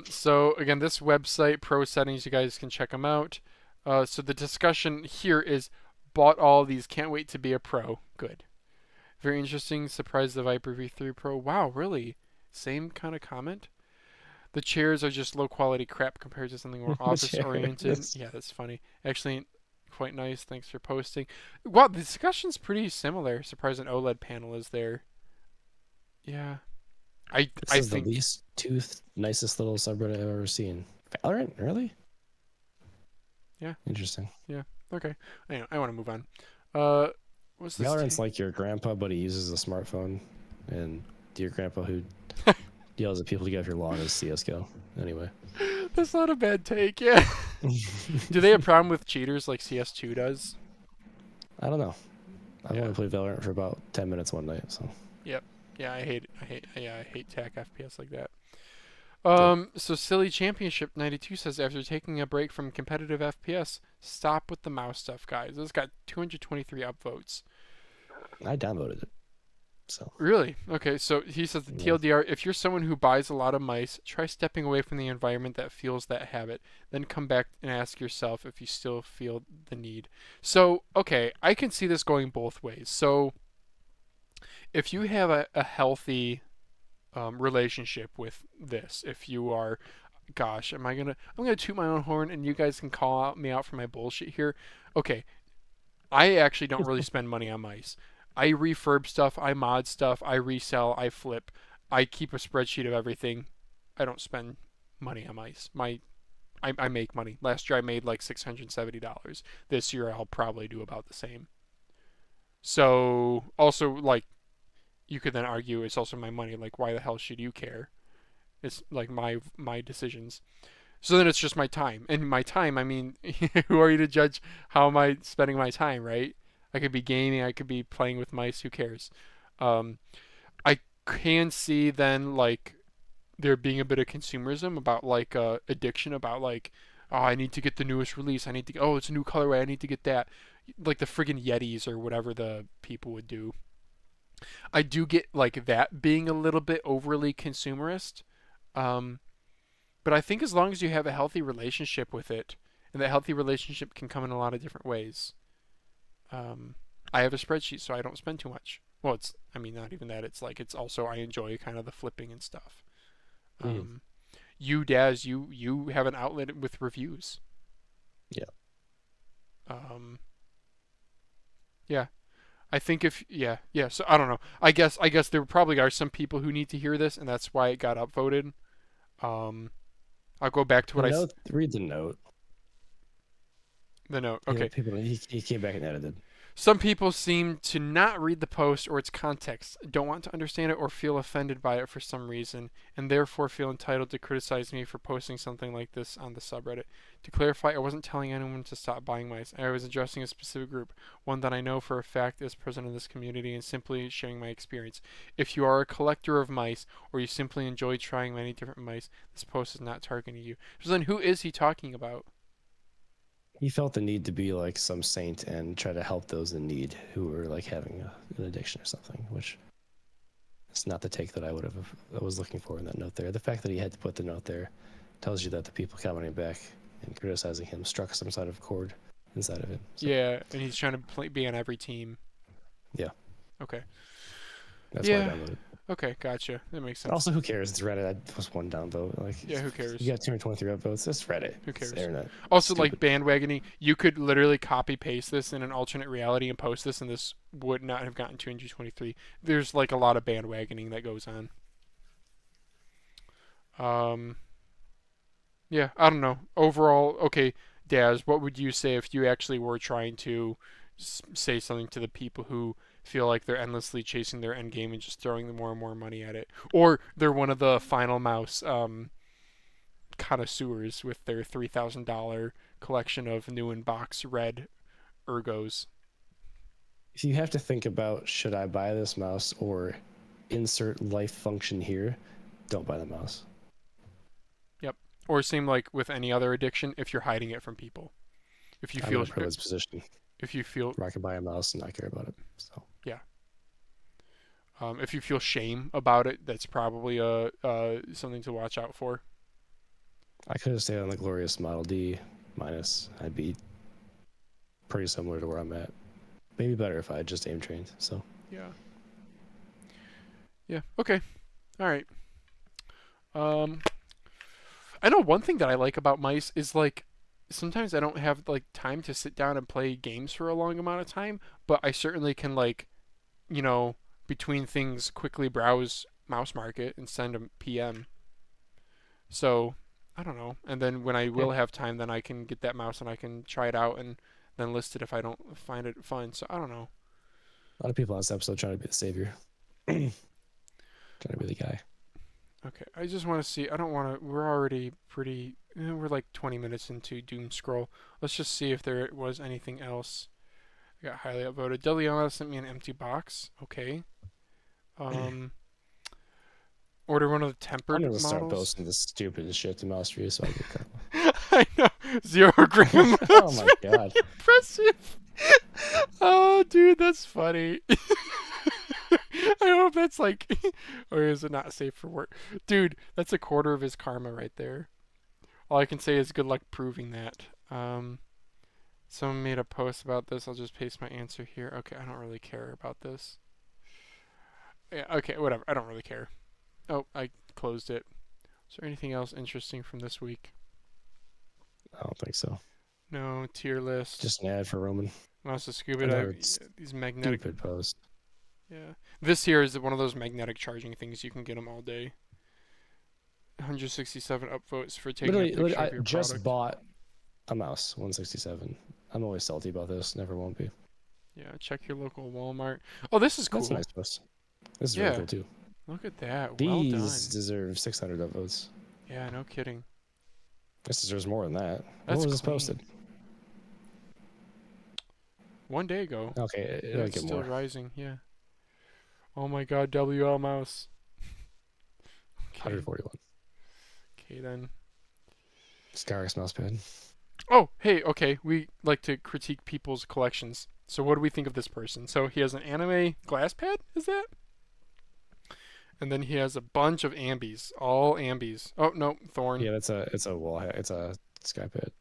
So again, this website, Pro Settings, you guys can check them out. So the discussion here is bought all these, can't wait to be a pro. Good. Very interesting. Surprised the Viper V3 Pro. Wow, really? Same kind of comment? The chairs are just low quality crap compared to something more office oriented. Yeah, that's funny. Actually, quite nice. Thanks for posting. Wow, the discussion's pretty similar. Surprised an OLED panel is there. Yeah. I is think the least nicest little subreddit I've ever seen. Valorant? Really? Yeah. Interesting. Yeah. Okay. Anyway, I want to move on. What's this? Valorant's like your grandpa, but he uses a smartphone, and your grandpa who yells at people to get off your lawn is CS:GO. Anyway, that's not a bad take. Yeah. Do they have a problem with cheaters like CS2 does? I don't know. I've only played Valorant for about 10 minutes one night, so. Yep. Yeah, I hate TAC FPS like that. So Silly Championship 92 says after taking a break from competitive FPS, stop with the mouse stuff, guys. This got 223 upvotes. I downloaded it. So really? Okay, so he says the TLDR, if you're someone who buys a lot of mice, try stepping away from the environment that fuels that habit. Then come back and ask yourself if you still feel the need. So, okay, I can see this going both ways. So if you have a healthy relationship with this, if you are, gosh, I'm gonna toot my own horn and you guys can call me out for my bullshit here. Okay, I actually don't really spend money on mice. I refurb stuff, I mod stuff, I resell, I flip, I keep a spreadsheet of everything. I don't spend money on mice. I make money. Last year I made like $670. This year I'll probably do about the same. So also, like, you could then argue it's also my money. Like, why the hell should you care? It's like my decisions. So then it's just my time. And my time, I mean, who are you to judge how am I spending my time, right? I could be gaming, I could be playing with mice, who cares? I can see then, like, there being a bit of consumerism about, like, addiction, about, like, oh, I need to get the newest release. Oh, it's a new colorway, I need to get that. Like the friggin' Yetis or whatever the people would do. I do get like that being a little bit overly consumerist, but I think as long as you have a healthy relationship with it, and that healthy relationship can come in a lot of different ways. I have a spreadsheet, so I don't spend too much. Well, not even that. It's also I enjoy kind of the flipping and stuff. You, Daz, you have an outlet with reviews. Yeah. Yeah. I think so I don't know. I guess there probably are some people who need to hear this, and that's why it got upvoted. I'll go back to what read the note. The note. Okay. He came back and edited. Some people seem to not read the post or its context, don't want to understand it, or feel offended by it for some reason, and therefore feel entitled to criticize me for posting something like this on the subreddit. To clarify, I wasn't telling anyone to stop buying mice. I was addressing a specific group, one that I know for a fact is present in this community, and simply sharing my experience. If you are a collector of mice, or you simply enjoy trying many different mice, this post is not targeting you. So then who is he talking about? He felt the need to be like some saint and try to help those in need who were like having an addiction or something, which is not the take that I was looking for in that note there. The fact that he had to put the note there tells you that the people commenting back and criticizing him struck some sort of chord inside of him. So. Yeah, and he's trying to be on every team. Yeah. Okay. That's why I downloaded. Okay, gotcha. That makes sense. Also, who cares? It's Reddit. That was one downvote. Who cares? You got 223 upvotes. It's Reddit. Who cares? It's internet. Also, stupid. Bandwagoning. You could literally copy paste this in an alternate reality and post this, and this would not have gotten 223. There's a lot of bandwagoning that goes on. Yeah, I don't know. Overall, okay, Daz, what would you say if you actually were trying to say something to the people who feel like they're endlessly chasing their end game and just throwing more and more money at it, or they're one of the final mouse connoisseurs with their $3,000 collection of new in box red ergos? If you have to think about, should I buy this mouse or insert life function here, don't buy the mouse. Yep. Or same like with any other addiction, if you're hiding it from people, if you feel in a privileged position. If you feel where I can buy a mouse and not care about it. So yeah. If you feel shame about it, that's probably something to watch out for. I could have stayed on the glorious Model D minus. I'd be pretty similar to where I'm at. Maybe better if I had just aim trained. So yeah. Yeah. Okay. All right. I know one thing that I like about mice is sometimes I don't have time to sit down and play games for a long amount of time, but I certainly can between things quickly browse Mouse Market and send a PM. So I don't know. And then when I will have time, then I can get that mouse and I can try it out and then list it if I don't find it fun. So I don't know. A lot of people on this episode trying to be the savior. Trying to be the guy. Okay. I just want to see. I don't want to. We're already pretty. We're 20 minutes into Doomscroll. Let's just see if there was anything else. I got highly upvoted. WLS sent me an empty box. Okay. Order one of the tempered models. I'm gonna start posting this stupid shit to mouse review so I get karma. I know. 0 gram. Oh my god. Really impressive. Oh, dude, that's funny. I hope that's or is it not safe for work? Dude, that's a quarter of his karma right there. All I can say is good luck proving that. Someone made a post about this. I'll just paste my answer here. Okay, I don't really care about this. Yeah, okay, whatever. I don't really care. Oh, I closed it. Is there anything else interesting from this week? I don't think so. No, tier list. Just an ad for Roman. Mouse of Scuba Dive. These magnetic. Stupid post. Yeah. This here is one of those magnetic charging things. You can get them all day. 167 upvotes for taking a picture of your product. I just bought a mouse, 167. I'm always salty about this. Never won't be. Yeah, check your local Walmart. Oh, this is cool. That's a nice post. This is really cool too. Look at that. These well done. deserve 600 upvotes. Yeah, no kidding. This deserves more than that. That's when was this posted? 1 day ago. Okay, yeah, it'll it's get still more. rising. Yeah. Oh my God, WL mouse. Okay. 141. Okay then. Skyrex mousepad. Oh, hey, okay. We like to critique people's collections. So what do we think of this person? So he has an anime glass pad, is that? And then he has a bunch of ambies, all ambies. Oh no, Thorn. Yeah, it's a wall hat. It's a sky pad.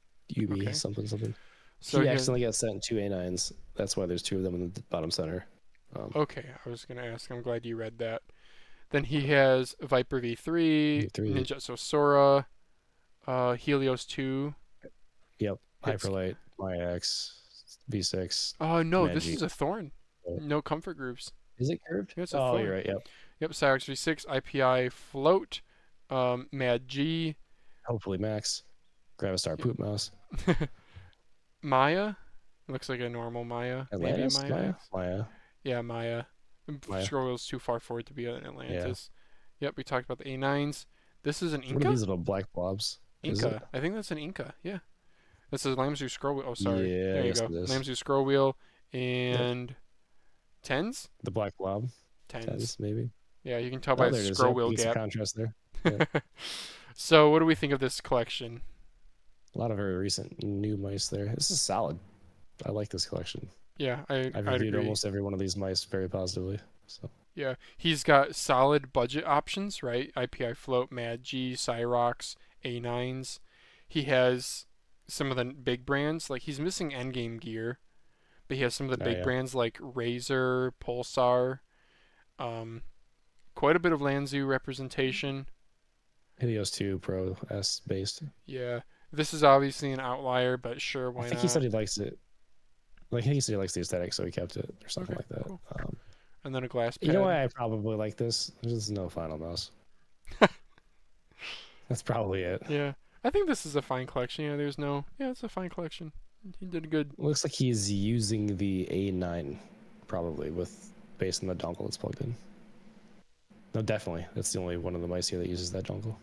UB Okay. something something. So He he has, accidentally got sent 2 A9s. That's why there's 2 of them in the bottom center. okay, I was gonna ask. I'm glad you read that. Then he has Viper V3, V3. Ninjutsu Sora, Helios 2. Yep. Hits. Hyperlight, MyX, V6, Oh no, this Pwnage. is a Thorn. No comfort groups. Is it curved? Yeah, it's a Oh, Thorn. you're right. Yep. Yep, Cyrex V6, IPI Float, Mad G, Hopefully Max. Gravistar yep. Poop Mouse. Maya. Looks like a normal Maya. Maybe a Atlantis? Maya Maya? X. Maya. Yeah, Maya. Maya. Scroll wheel's too far forward to be an Yeah. Atlantis. Yep, we talked about the A9s. This is an What are Inca? these little black blobs? Is it? Inca. I think that's an Inca. Yeah. This is Lamzu scroll wheel. Oh, sorry. Yeah, There I you guess go. it is. Lamzu scroll wheel Yep. and tens. The black blob. Tens. 10s, maybe. Yeah, you can tell Oh, by there the it is. scroll Yep, wheel you get some gap. contrast there. Yeah. So, what do we think of this collection? A lot of very recent new mice there. This is solid. I like this collection. Yeah, I've I'd reviewed agree. almost every one of these mice very positively. So Yeah, he's got solid budget options, right? IPI Float, Mad G, Cyrox, A9s. He has some of the big brands. Like he's missing endgame gear, but he has some of the big yeah. brands like Razer, Pulsar. Quite a bit of Lanzu representation. Helios 2 Pro S based. Yeah, this is obviously an outlier, but sure, why I think not? he said he likes it. Like he said he likes the aesthetic, so he kept it or something Okay, like that. cool. And then a glass pad. You know why I probably like this? There's no final mouse. That's probably it. Yeah, I think this is a fine collection. Yeah, there's no. Yeah, it's a fine collection. He did good. Looks like he's using the A9 probably with based on the dongle that's plugged in. No, definitely. That's the only one of the mice here that uses that dongle.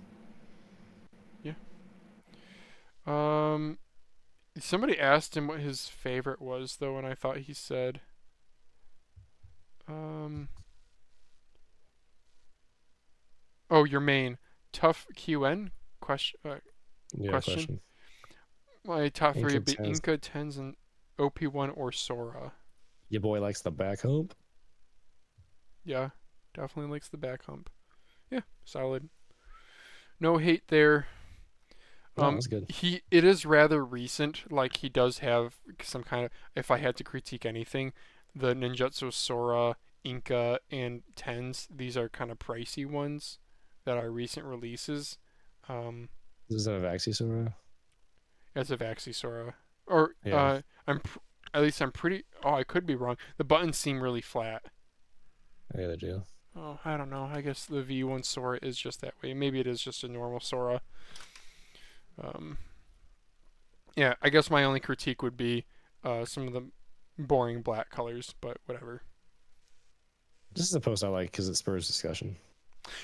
Somebody asked him what his favorite was though, and I thought he said, oh, your main tough QN question. Yeah, Question? My top three Inca would be 10s. Inca, Tens, and OP1 or Sora. Your boy likes the back hump. Yeah, definitely likes the back hump. Yeah, solid. No hate there. That was good. It is rather recent. Like he does have some kind of. If I had to critique anything, the Ninjutsu Sora, Inca, and Tens. These are kind of pricey ones that are recent releases. Is that a Vaxee Sora? As a Vaxee Sora, or Yeah. at least I'm pretty. Oh, I could be wrong. The buttons seem really flat. Yeah, they do. Oh, I don't know. I guess the V1 Sora is just that way. Maybe it is just a normal Sora. Yeah, I guess my only critique would be some of the boring black colors, but whatever. This is a post I like because it spurs discussion.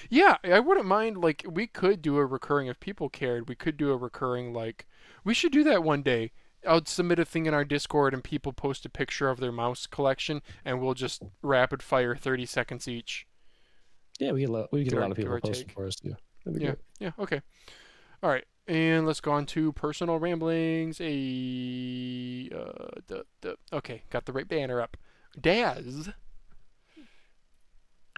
Yeah, I wouldn't mind. Like, we could do a recurring if people cared. We could do a recurring. Like, we should do that one day. I'll submit a thing in our Discord and people post a picture of their mouse collection, and we'll just rapid fire 30 seconds each. Yeah, we get a lot of Give people or posting take. for us too. That'd be Yeah, great. yeah, okay. All right, and let's go on to personal ramblings. Okay, got the right banner up. Dazz.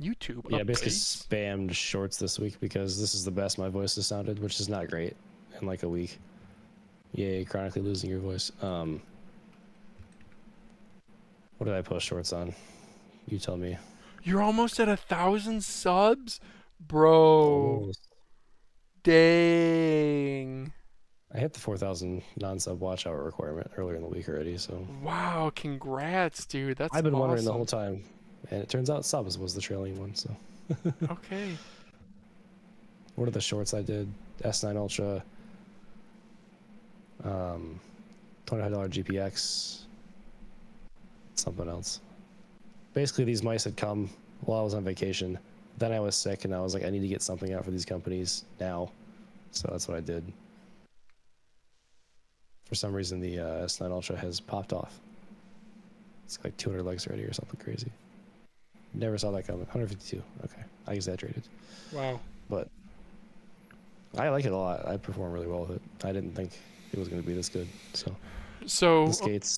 YouTube. Yeah, basically updates. spammed shorts this week because this is the best my voice has sounded, which is not great in like a week. Yay, chronically losing your voice. What did I post shorts on? You tell me. You're almost at 1,000 subs, bro. Almost. Dang. I hit the 4,000 non-sub watch hour requirement earlier in the week already, so Wow, congrats, dude. That's I've been wondering the awesome. whole time, and it turns out subs was the trailing one. So Okay. what are the shorts I did? S9 Ultra, $25 GPX, something else. Basically, these mice had come while I was on vacation. Then I was sick, and I was like, I need to get something out for these companies now. So that's what I did. For some reason, the S9 Ultra has popped off. It's like 200 legs already or something crazy. Never saw that coming. 152. Okay, I exaggerated. Wow. But I like it a lot. I perform really well with it. I didn't think it was going to be this good. So So, the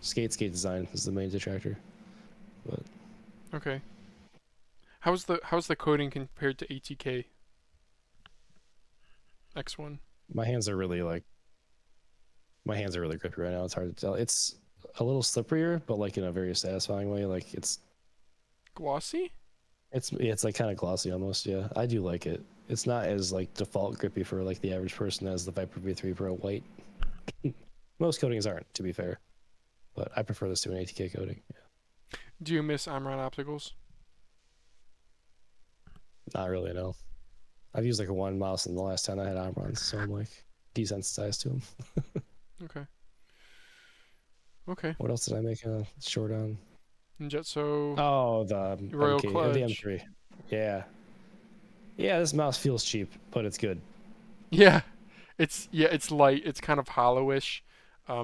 skate design is the main detractor. But okay. How's the coding compared to ATK X1? my hands are really like My hands are really grippy right now. It's hard to tell. It's a little slipperier, but like in a very satisfying way. Like Glossy? it's like kind of glossy almost. Yeah, I do like it. It's not as like default grippy for like the average person as the Viper V3 Pro white. Most coatings aren't, to be fair, but I prefer this to an ATK coating. Yeah. Do you miss Omron opticals? Not really, no. I've used like a one mouse in the last 10 I had Omrons, so I'm like desensitized to them. Okay. Okay. What else did I make a short on? Jetso. Oh, the Royal MK, Clutch. the M3. Yeah. Yeah, this mouse feels cheap, but it's good. Yeah. It's light. It's kind of hollowish.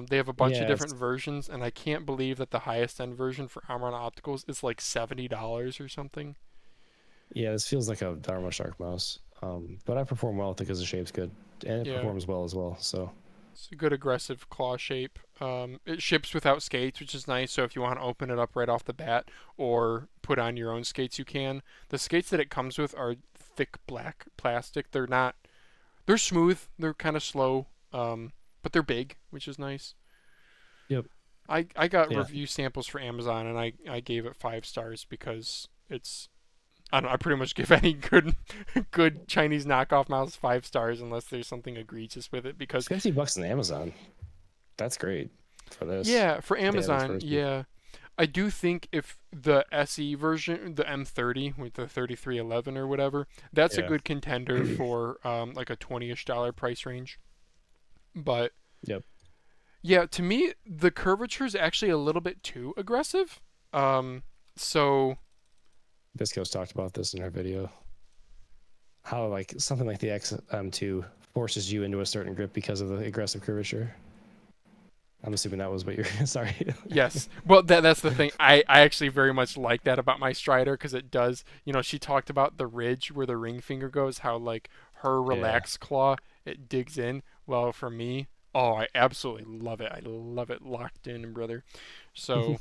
They have a bunch Yeah, of different versions, and I can't believe that the highest end version for Omron opticals is like $70 or something. Yeah, this feels like a Dharma Shark mouse. But I perform well with it because the shape's good. And it performs well as well, so. It's a good aggressive claw shape. It ships without skates, which is nice. So if you want to open it up right off the bat or put on your own skates, you can. The skates that it comes with are thick black plastic. They're smooth. They're kind of slow, but they're big, which is nice. Yep. I got review samples for Amazon, and I gave it 5 stars because it's. I don't know, I pretty much give any good Chinese knockoff mouse 5 stars unless there's something egregious with it, because it's $50 on Amazon. That's great for this. Yeah, for Amazon, yeah. I do think if the SE version, the M30 with the 3311 or whatever, that's a good contender for like a $20-ish price range. But yeah, to me the curvature is actually a little bit too aggressive. So Viscose talked about this in her video. How like something like the XM2 forces you into a certain grip because of the aggressive curvature. I'm assuming that was what you're sorry. Yes. Well, that's the thing. I actually very much like that about my Strider, because it does, she talked about the ridge where the ring finger goes, how like her relaxed claw, it digs in. Well, for me, I absolutely love it. I love it locked in, brother. So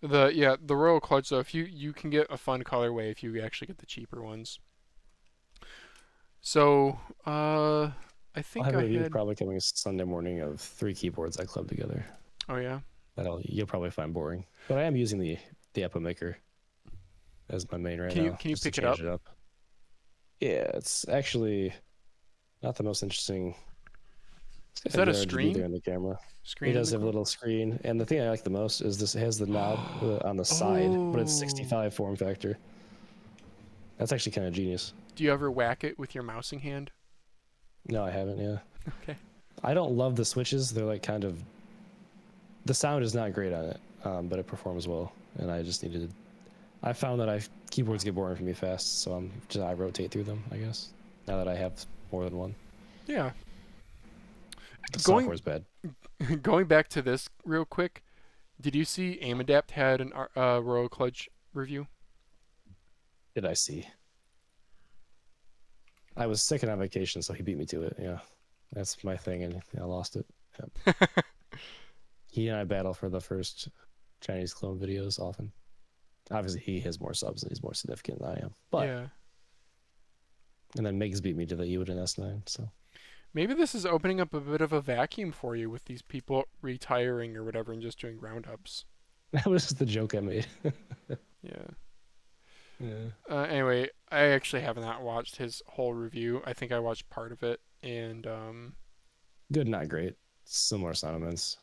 the Royal Clutch, though, if you can get a fun colorway if you actually get the cheaper ones. So, I think I'll have a review probably coming Sunday morning of 3 keyboards I clubbed together. Oh yeah. You'll probably find boring, but I am using the Epo Maker as my main right now. Can you pick it up? Yeah, it's actually not the most interesting. Is that a screen? There in the camera. Screen. It does have a little screen, and the thing I like the most is this has the knob on the side, but it's 65 form factor. That's actually kind of genius. Do you ever whack it with your mousing hand? No, I haven't. Yeah. Okay. I don't love the switches. They're like kind of. The sound is not great on it, but it performs well, and I just needed. I found that keyboards get boring for me fast, so I rotate through them. I guess now that I have more than one. Yeah. The software's bad. Going back to this real quick, did you see AimAdapt had an Royal Clutch review? Did I see? I was sick and on vacation, so he beat me to it. Yeah, that's my thing, and I lost it. Yep. He and I battle for the first Chinese clone videos often. Obviously, he has more subs and he's more significant than I am. But yeah. And then Megs beat me to the Uden S9. So maybe this is opening up a bit of a vacuum for you with these people retiring or whatever and just doing roundups. That was the joke I made. Yeah. Yeah. Anyway, I actually have not watched his whole review. I think I watched part of it, and good, not great. Similar sentiments.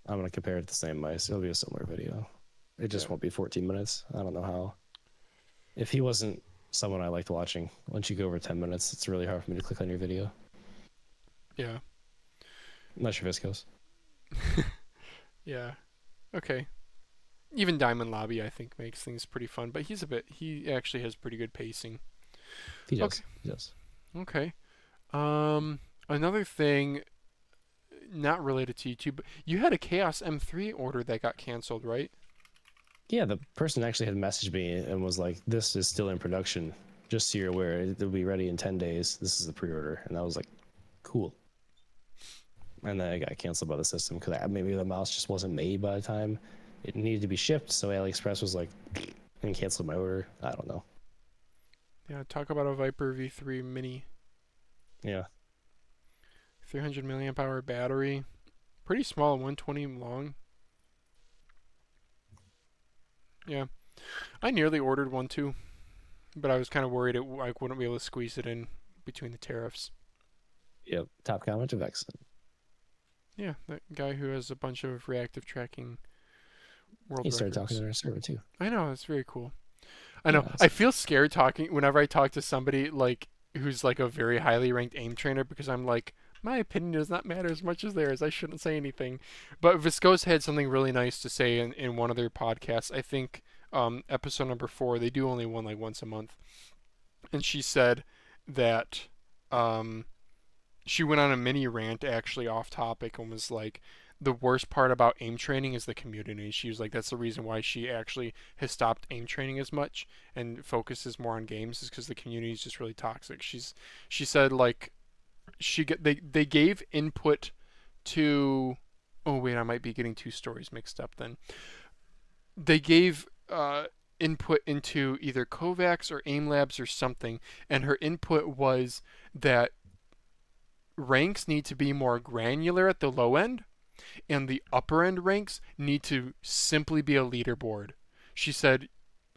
I'm gonna compare it to the same mice. It'll be a similar video. It just won't be 14 minutes. I don't know how. If he wasn't someone I liked watching, once you go over 10 minutes, it's really hard for me to click on your video. Yeah. Unless you're Viscose. Yeah. Okay. Even Diamond Lobby, I think, makes things pretty fun, but he actually has pretty good pacing. He does. Okay. He does. Okay. Another thing, not related to YouTube, but you had a Chaos M3 order that got canceled, right? Yeah, the person actually had messaged me and was like, "This is still in production. Just so you're aware, it'll be ready in 10 days. This is the pre-order." And I was like, "Cool." And then it got canceled by the system because maybe the mouse just wasn't made by the time it needed to be shipped. So AliExpress was like, and canceled my order. I don't know. Yeah, talk about a Viper V3 Mini. Yeah. 300 milliamp hour battery. Pretty small, 120 long. Yeah, I nearly ordered one too, but I was kind of worried I wouldn't be able to squeeze it in between the tariffs. Yep. Top comment of Vaxee. Yeah, that guy who has a bunch of reactive tracking world He started records. talking to our server too. I know, it's very cool. I know. Yeah, I feel scared talking whenever I talk to somebody like who's like a very highly ranked aim trainer because I'm like, my opinion does not matter as much as theirs. I shouldn't say anything. But Viscose had something really nice to say in one of their podcasts. I think episode number 4. They do only one like once a month, and she said that she went on a mini rant actually off topic and was like, the worst part about aim training is the community. She was like, that's the reason why she actually has stopped aim training as much and focuses more on games is because the community is just really toxic. She said like they gave input to, oh wait, I might be getting two stories mixed up then. They gave input into either Kovacs or Aim Labs or something, and her input was that ranks need to be more granular at the low end, and the upper end ranks need to simply be a leaderboard. She said,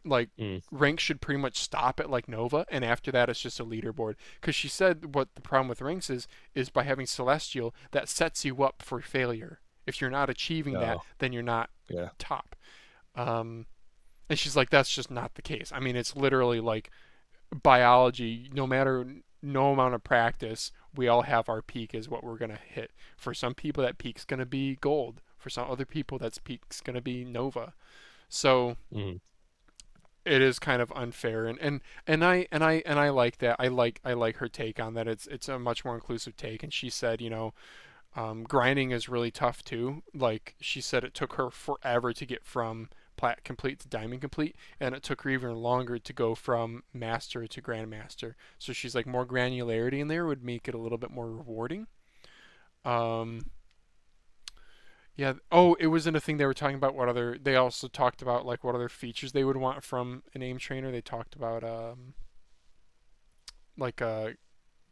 like, ranks should pretty much stop at like Nova, and after that it's just a leaderboard. Because she said what the problem with ranks is by having Celestial, that sets you up for failure. If you're not achieving that, then you're not top. And she's like, that's just not the case. I mean, it's literally like biology. No matter no amount of practice, we all have our peak is what we're gonna hit. For some people, that peak's gonna be gold. For some other people, that's peak's gonna be Nova. So it is kind of unfair, and I like that. I like her take on that. It's a much more inclusive take. And she said, you know, grinding is really tough too. Like she said, it took her forever to get from plat complete to diamond complete, and it took her even longer to go from master to grandmaster. So she's like, more granularity in there would make it a little bit more rewarding. Yeah. Oh, it wasn't a thing they were talking about. What other? They also talked about like what other features they would want from an aim trainer. They talked about like a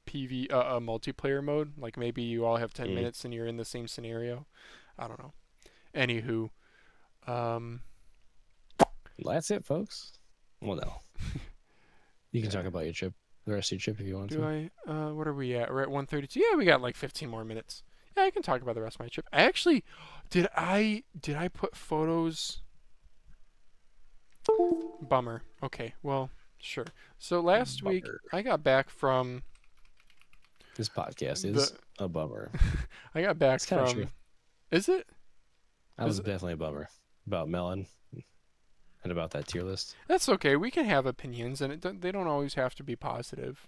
a multiplayer mode. Like maybe you all have 10 minutes and you're in the same scenario. I don't know. Anywho, that's it, folks. Well, no. You can talk about your trip, the rest of your trip if you want to. Do I? What are we at? We're at 1:32. Yeah, we got like 15 more minutes. Yeah, I can talk about the rest of my trip. I actually, did I put photos? Bummer. Okay, well, sure. So last week I got back from. This podcast is a bummer. I got back from. True. Is it? That was definitely a bummer about Melon and about that tier list. That's okay. We can have opinions, and they don't always have to be positive.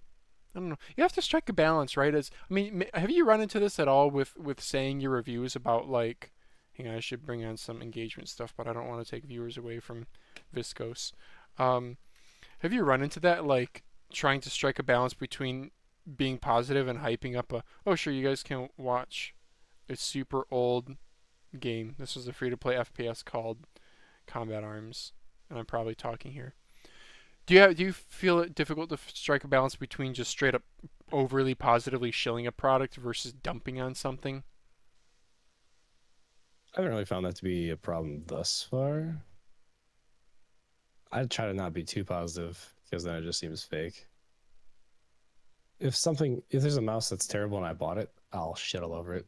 I don't know. You have to strike a balance, right? I mean, have you run into this at all with saying your reviews about like, hang on, I should bring on some engagement stuff, but I don't want to take viewers away from Viscose. Have you run into that, like trying to strike a balance between being positive and hyping up oh sure, you guys can watch a super old game. This was a free-to-play FPS called Combat Arms, and I'm probably talking here. Do you feel it difficult to strike a balance between just straight up overly positively shilling a product versus dumping on something? I haven't really found that to be a problem thus far. I try to not be too positive because then it just seems fake. If there's a mouse that's terrible and I bought it, I'll shit all over it.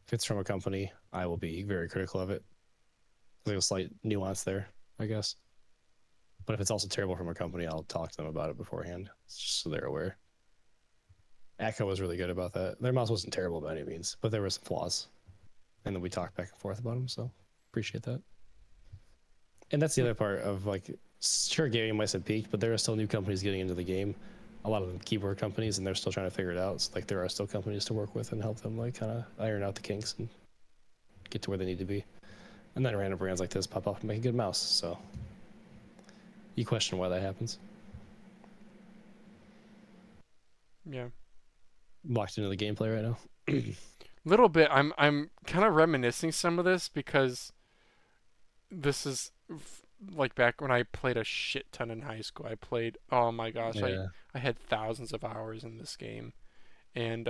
If it's from a company, I will be very critical of it. There's a slight nuance there, I guess. But if it's also terrible from a company, I'll talk to them about it beforehand, just so they're aware. ATK was really good about that. Their mouse wasn't terrible by any means, but there were some flaws. And then we talked back and forth about them, so appreciate that. And that's the other part of, like, sure, gaming might have peaked, but there are still new companies getting into the game. A lot of them keyboard companies, and they're still trying to figure it out. So, like, there are still companies to work with and help them, like, kind of iron out the kinks and get to where they need to be. And then random brands like this pop up and make a good mouse, so you question why that happens. Yeah. Locked into the gameplay right now. Little bit. I'm kind of reminiscing some of this because this is like back when I played a shit ton in high school. I played, oh my gosh, I had thousands of hours in this game, and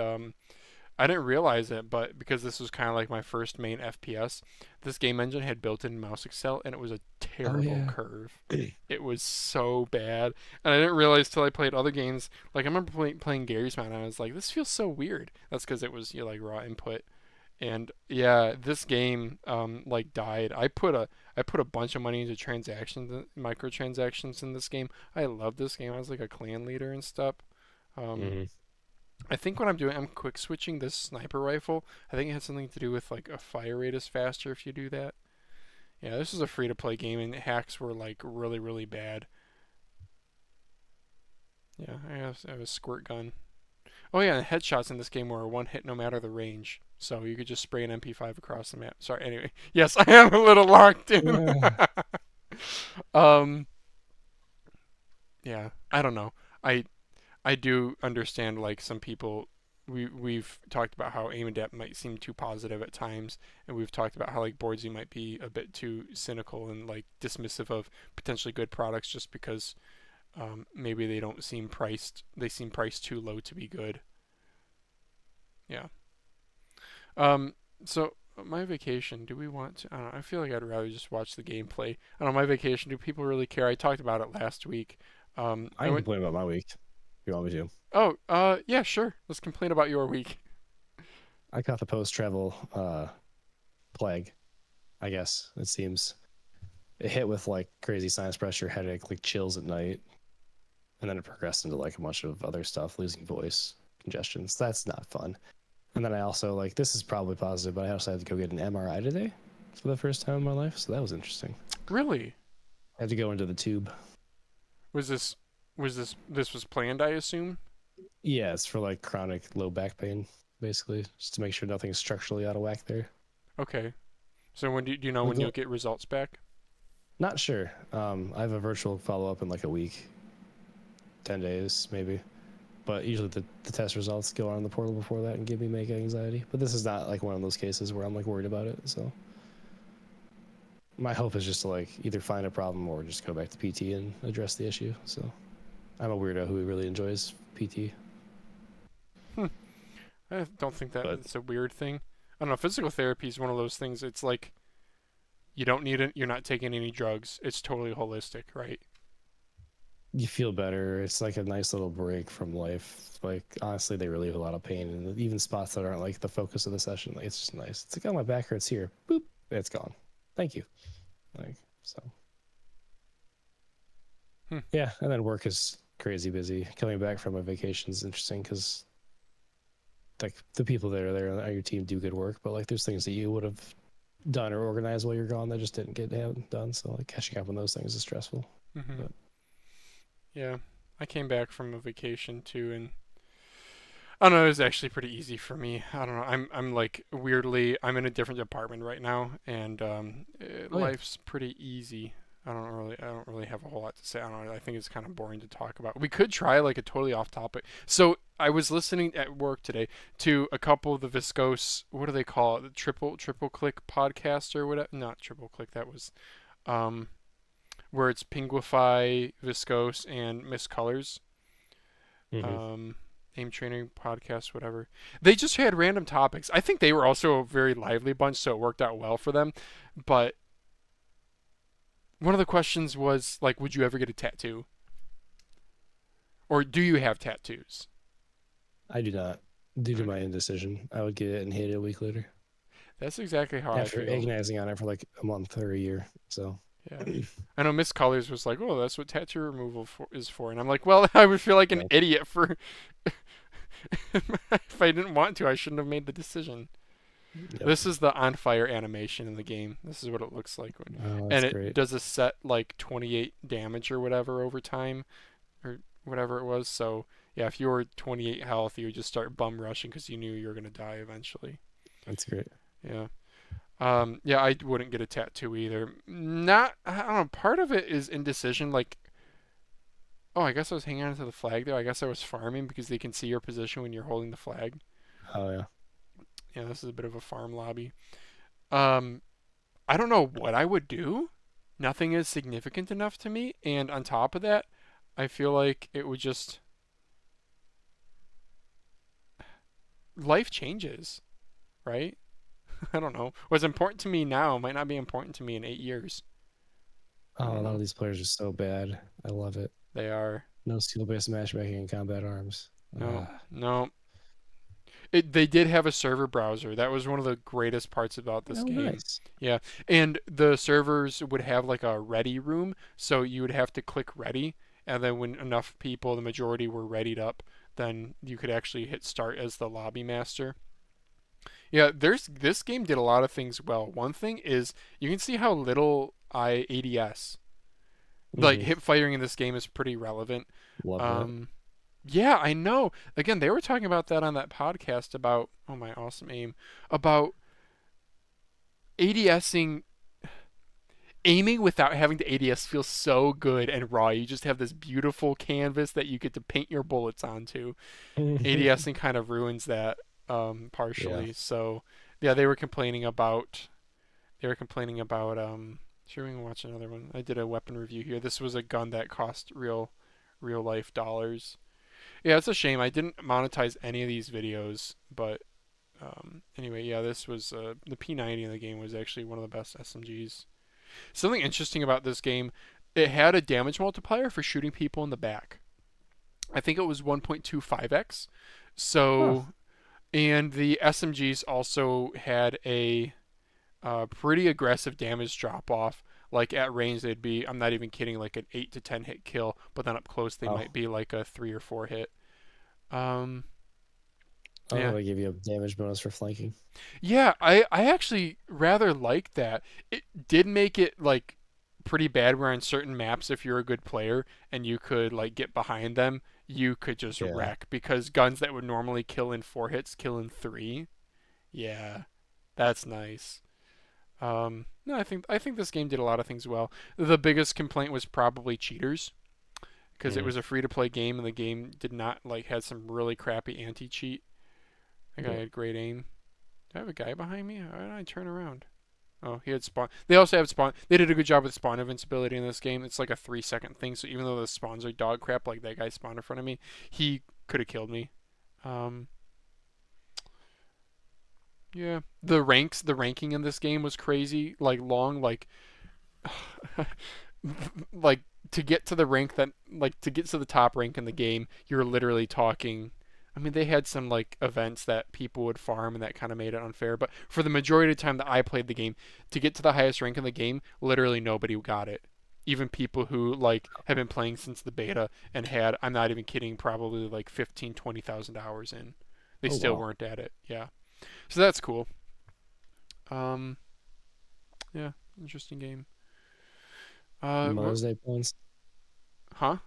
I didn't realize it, but because this was kind of like my first main FPS, this game engine had built-in mouse accel, and it was a Oh terrible yeah. curve. It was so bad, and I didn't realize till I played other games. Like I remember playing Gary's Mound, and I was like, "This feels so weird." That's because it was like raw input, and yeah, this game like died. I put a bunch of money into transactions, microtransactions in this game. I love this game. I was like a clan leader and stuff. Um, Hmm. I think what I'm doing, I'm quick switching this sniper rifle. I think it has something to do with like a fire rate is faster if you do that. Yeah, this is a free to play game and hacks were like really, really bad. Yeah, I have a squirt gun. Oh yeah, and headshots in this game were a one hit no matter the range. So you could just spray an MP5 across the map. Sorry, anyway. Yes, I am a little locked in. Yeah. um, yeah, I don't know. I I do understand like some people we've talked about how aim adapt might seem too positive at times, and we've talked about how like Boardzy might be a bit too cynical and like dismissive of potentially good products just because maybe they seem priced too low to be good. Yeah. Um. So my vacation. Do we want to? I don't know. I feel like I'd rather just watch the gameplay. I don't know. My vacation. Do people really care? I talked about it last week. I I can went. complain about my week. If you want me to? Oh. Yeah. Sure. Let's complain about your week. I caught the post-travel plague. I guess it seems it hit with like crazy sinus pressure, headache, like chills at night, and then it progressed into like a bunch of other stuff, losing voice, congestions. That's not fun. And then I also like this is probably positive, but I also had to go get an MRI today for the first time in my life, so that was interesting. Really? I had to go into the tube. Was this this was planned, I assume? Yeah, it's for like chronic low back pain, basically, just to make sure nothing's structurally out of whack there. Okay. So when do you know We're when you'll go- get results back? Not sure. I have a virtual follow up in like a week, 10 days maybe. But usually the test results go on the portal before that and give me mega anxiety. But this is not like one of those cases where I'm like worried about it. So my hope is just to like either find a problem or just go back to PT and address the issue. So I'm a weirdo who really enjoys PT. Hmm. I don't think that But it's a weird thing. I don't know. Physical therapy is one of those things. It's like you don't need it. You're not taking any drugs. It's totally holistic, right? you feel better. It's like a nice little break from life. Like honestly, they relieve a lot of pain, and even spots that aren't like the focus of the session. Like it's just nice. It's like, oh, my back hurts here. Boop, it's gone. Thank you. Like so. Hmm. Yeah, and then work is crazy busy. Coming back from a vacation is interesting because like the people that are there on your team do good work, but like there's things that you would have done or organized while you're gone that just didn't get done. So like catching up on those things is stressful. Mm-hmm. But Yeah. I came back from a vacation too, and I don't know. It was actually pretty easy for me. I don't know. I'm like weirdly. I'm in a different department right now, and oh yeah, life's pretty easy. I don't really have a whole lot to say. I don't know. I think it's kind of boring to talk about. We could try like a totally off topic. So I was listening at work today to a couple of the Viscose. What do they call it? The triple click podcast or whatever. Not triple click. That was um where it's Pinguify, Viscose, and Miss Colors. mm-hmm. Aim training podcast, whatever. They just had random topics. I think they were also a very lively bunch, so it worked out well for them. But one of the questions was like, would you ever get a tattoo? Or do you have tattoos? I do not. Due to Okay. my indecision, I would get it and hate it a week later That's exactly how I after feel. agonizing on it for like a month or a year. So Yeah. I know Miss Colors was like, "Oh, that's what tattoo removal is for," and I'm like, "Well, I would feel like an yeah, idiot for if I didn't want to. I shouldn't have made the decision." yep. This is the on fire animation in the game. This is what it looks like, Oh, and that's it great. does a set like 28 damage or whatever over time, or whatever it was. So yeah, if you were 28 health, you would just start bum rushing because you knew you were gonna die eventually. That's great. Yeah. Yeah, I wouldn't get a tattoo either. Not, I don't know. Part of it is indecision. Like, oh, I guess I was hanging on to the flag there. I guess I was farming because they can see your position when you're holding the flag. Oh yeah. Yeah, this is a bit of a farm lobby. Um, I don't know what I would do. Nothing is significant enough to me. And on top of that, I feel like it would just. life changes, right? I don't know. What's important to me now might not be important to me in 8 years. I Oh, a don't lot know. of these players are so bad. I love it. They are. No skill-based matchmaking in combat arms. No, no. They did have a server browser. That was one of the greatest parts about this Oh, game. nice. Yeah, and the servers would have like a ready room, so you would have to click ready, and then when enough people, the majority were readied up, then you could actually hit start as the lobby master. Yeah, this game did a lot of things well. One thing is you can see how little I ADS. Like Hmm. hip firing in this game is pretty relevant. Love that. Um, yeah, I know. Again, they were talking about that on that podcast about oh my awesome aim about ADSing aiming without having to ADS feels so good and raw. You just have this beautiful canvas that you get to paint your bullets onto. ADSing kind of ruins that Yeah. partially. So yeah, they were complaining about sure we can watch another one. I did a weapon review here. This was a gun that cost real life dollars. Yeah, it's a shame. I didn't monetize any of these videos, but anyway, yeah, this was the P90 in the game was actually one of the best SMGs. Something interesting about this game, it had a damage multiplier for shooting people in the back. I think it was 1.25x. Huh. So, and the SMGs also had a pretty aggressive damage drop off. Like at range, they'd be, I'm not even kidding, like an 8 to 10 hit kill, but then up close, they Oh. might be like a 3 or 4 hit. Um, Oh, yeah. they give you a damage bonus for flanking. Yeah, I actually rather liked that. It did make it like pretty bad where on certain maps if you're a good player and you could like get behind them, you could just Yeah. wreck because guns that would normally kill in 4 hits kill in three. Yeah, that's nice. No, I think this game did a lot of things well. The biggest complaint was probably cheaters because it Mm. was a free to play game and the game did not like had some really crappy anti cheat. I think I Yeah. had great aim. Do I have a guy behind me? Why did I turn around? Oh, he had spawn. They also have spawn. They did a good job with spawn invincibility in this game. It's like a 3 second thing. So even though the spawns are dog crap, like that guy spawned in front of me, he could have killed me. Um, yeah. The ranking in this game was crazy. Like long, like, like to get to the rank that, like to get to the top rank in the game, you're literally talking. I mean, they had some like events that people would farm and that kind of made it unfair. But for the majority of the time that I played the game, to get to the highest rank in the game, literally nobody got it. Even people who like have been playing since the beta and had, I'm not even kidding, probably like 15, 20,000 hours in. They Oh, still wow. weren't at it. Yeah. So that's cool. Um, yeah, interesting game. What? Mother's Day plans. Huh?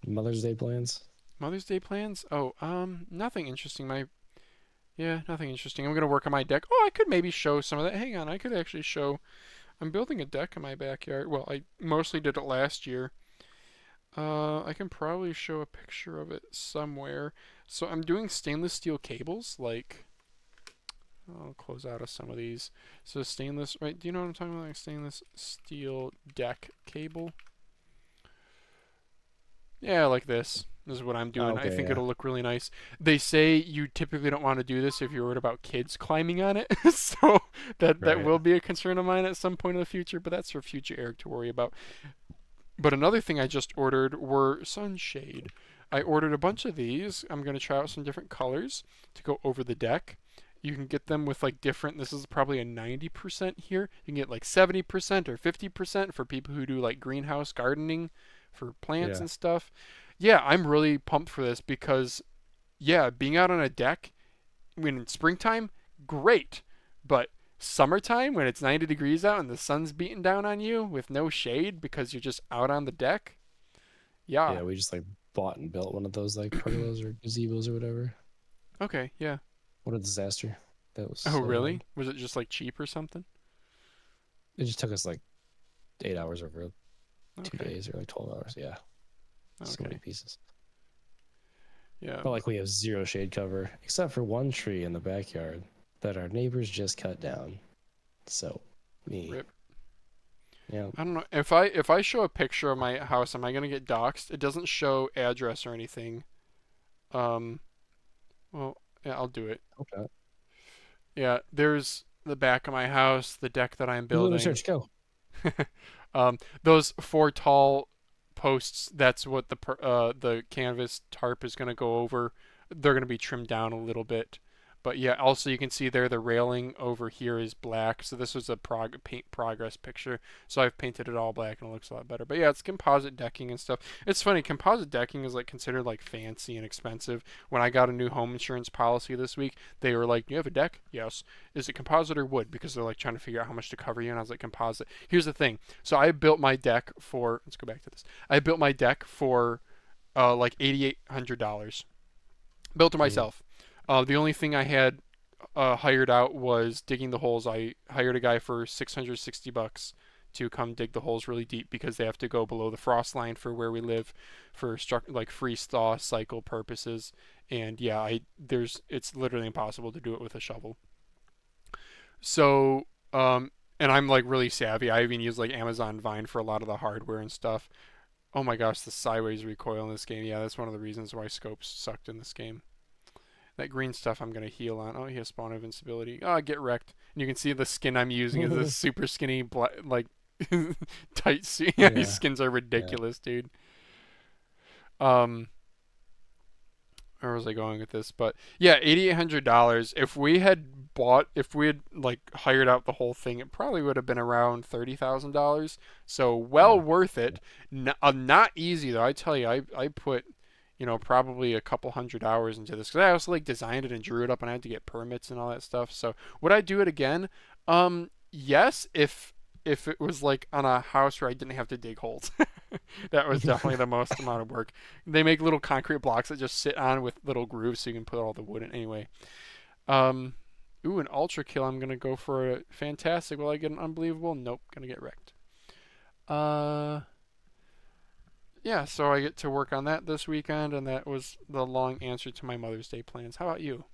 Mother's Day plans. Mother's Day plans? Oh, nothing interesting. Nothing interesting. I'm gonna work on my deck. Oh, I could maybe show some of that. Hang on, I could actually show. I'm building a deck in my backyard. Well, I mostly did it last year. I can probably show a picture of it somewhere. So I'm doing stainless steel cables. Like, I'll close out of some of these. So stainless, right? Do you know what I'm talking about? Like stainless steel deck cable. Yeah, like this. This is what I'm Oh, doing. I okay, think yeah. it'll look really nice. They say you typically don't want to do this if you're worried about kids climbing on it. So that Right. will be a concern of mine at some point in the future, but that's for future Eric to worry about. But another thing I just ordered were sunshade. I ordered a bunch of these. I'm going to try out some different colors to go over the deck. You can get them with like different, this is probably a 90% here. You can get like 70% or 50% for people who do like greenhouse gardening for plants Yeah. and stuff. Yeah, I'm really pumped for this because, yeah, being out on a deck when it's springtime, great. But summertime, when it's 90 degrees out and the sun's beating down on you with no shade because you're just out on the deck, yeah. Yeah, we just like bought and built one of those like pergolas or gazebos or whatever. Okay, yeah. What a disaster. That was Oh, so really? hard. Was it just like cheap or something? It just took us like 8 hours over 2 Okay, days or like 12 hours. Yeah. So many okay, pieces. yeah. But like we have zero shade cover except for one tree in the backyard that our neighbors just cut down. So me. Rip. Yeah. I don't know if I show a picture of my house, am I gonna get doxxed? It doesn't show address or anything. Um, well, Yeah, I'll do it. Okay. Yeah, there's the back of my house, the deck that I'm Do a little building. research. Go. Those four tall posts, that's what the canvas tarp is going to go over. They're going to be trimmed down a little bit. But yeah, also you can see there the railing over here is black. So this was a paint progress picture. So I've painted it all black and it looks a lot better. But yeah, it's composite decking and stuff. It's funny, composite decking is like considered like fancy and expensive. When I got a new home insurance policy this week, they were like, "You have a deck?" "Yes." "Is it composite or wood?" Because they're like trying to figure out how much to cover you. And I was like, "Composite." Here's the thing. So I built my deck for, let's go back to this. I built my deck for like $8,800. Built it myself. The only thing I had hired out was digging the holes. I hired a guy for $660 to come dig the holes really deep because they have to go below the frost line for where we live for like freeze thaw cycle purposes. And yeah, it's literally impossible to do it with a shovel. So and I'm like really savvy. I even use like Amazon Vine for a lot of the hardware and stuff. Oh my gosh, the sideways recoil in this game. Yeah, that's one of the reasons why scopes sucked in this game. That green stuff I'm going to heal on. Oh, he has spawn of invincibility. Oh, get wrecked. And you can see the skin I'm using is this super skinny, like, tight suit. Yeah, these skins are ridiculous, dude. Where was I going with this? But yeah, $8,800. If we had like hired out the whole thing, it probably would have been around $30,000. So well worth it. Not easy though. I tell you, I put probably a couple hundred hours into this because I also like designed it and drew it up and I had to get permits and all that stuff. So would I do it again? Yes, if it was like on a house where I didn't have to dig holes. That was definitely the most amount of work. They make little concrete blocks that just sit on with little grooves so you can put all the wood in. Anyway, ooh, an ultra kill. I'm gonna go for a fantastic. Will I get an unbelievable? Nope, gonna get wrecked. Yeah, so I get to work on that this weekend, and that was the long answer to my Mother's Day plans. How about you?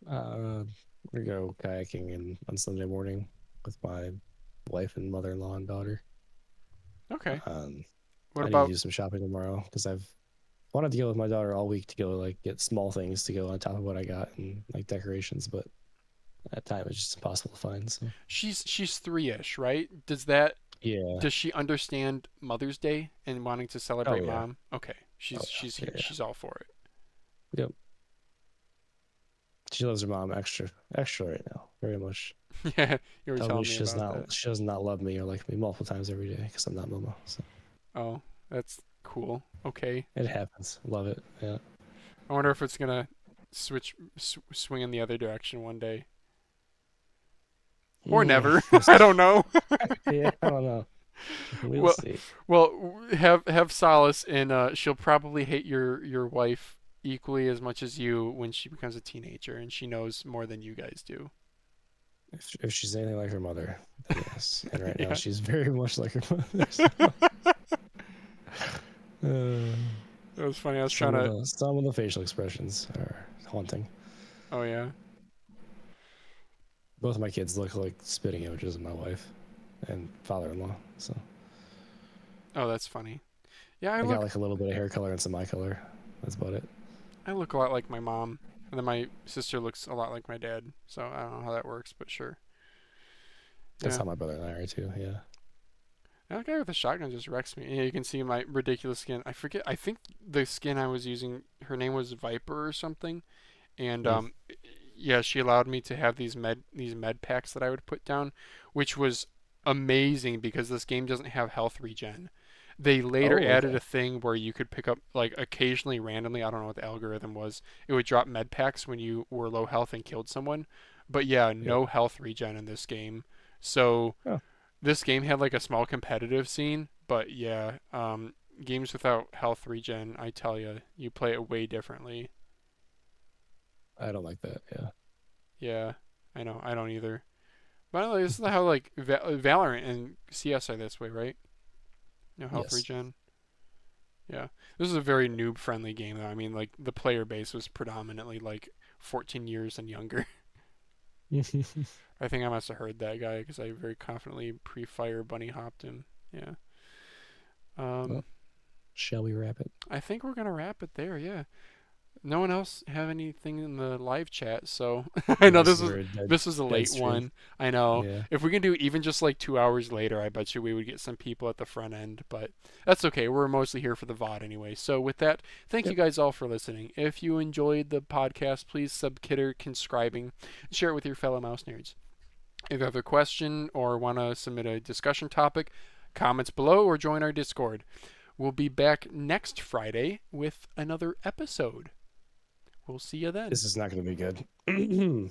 We go kayaking on Sunday morning with my wife and mother-in-law and daughter. Okay. What I need to do some shopping tomorrow because I've wanted to go with my daughter all week to go like get small things to go on top of what I got and like decorations, but at time it's just impossible to find. So she's 3-ish, right? Does she understand Mother's Day and wanting to celebrate mom? Okay, she's all for it. Yep. She loves her mom extra right now, very much. Yeah, you were telling me she about that. She does not love me or like me multiple times every day because I'm not Momo. So. Oh, that's cool. Okay. It happens. Love it. Yeah. I wonder if it's gonna swing in the other direction one day. Or never. I don't know. Yeah, I don't know. We'll see. Well, have solace in she'll probably hate your wife equally as much as you when she becomes a teenager and she knows more than you guys do. If she's anything like her mother, then yes. And right now she's very much like her mother. So. It was funny. I was some of the facial expressions are haunting. Oh yeah. Both of my kids look like spitting images of my wife and father-in-law. So. Oh, that's funny. Yeah, I got like a little bit of hair color and some eye color. That's about it. I look a lot like my mom, and then my sister looks a lot like my dad. So I don't know how that works, but sure. That's how my brother and I are too. Yeah. That guy with the shotgun just wrecks me. Yeah, you can see my ridiculous skin. I forget. I think the skin I was using, her name was Viper or something, and yeah, she allowed me to have these med packs that I would put down, which was amazing because this game doesn't have health regen. They later added a thing where you could pick up, like, occasionally, randomly, I don't know what the algorithm was, it would drop med packs when you were low health and killed someone. But yeah, no health regen in this game. So this game had like a small competitive scene, but yeah, games without health regen, I tell you, you play it way differently. I don't like that. Yeah. Yeah, I know. I don't either. But anyway, this is how like Valorant and CS are this way, right? No health regen. Yeah, this is a very noob-friendly game, though. I mean, like the player base was predominantly like 14 years and younger. I think I must have heard that guy because I very confidently pre-fire bunny hopped him. Yeah. Well, shall we wrap it? I think we're gonna wrap it there. Yeah. No one else have anything in the live chat, so I know this was a late one. I know. Yeah. If we can do even just like 2 hours later, I bet you we would get some people at the front end, but that's okay. We're mostly here for the VOD anyway. So with that, thank you guys all for listening. If you enjoyed the podcast, please consider subscribing and share it with your fellow mouse nerds. If you have a question or want to submit a discussion topic, comments below or join our Discord. We'll be back next Friday with another episode. We'll see you then. This is not going to be good.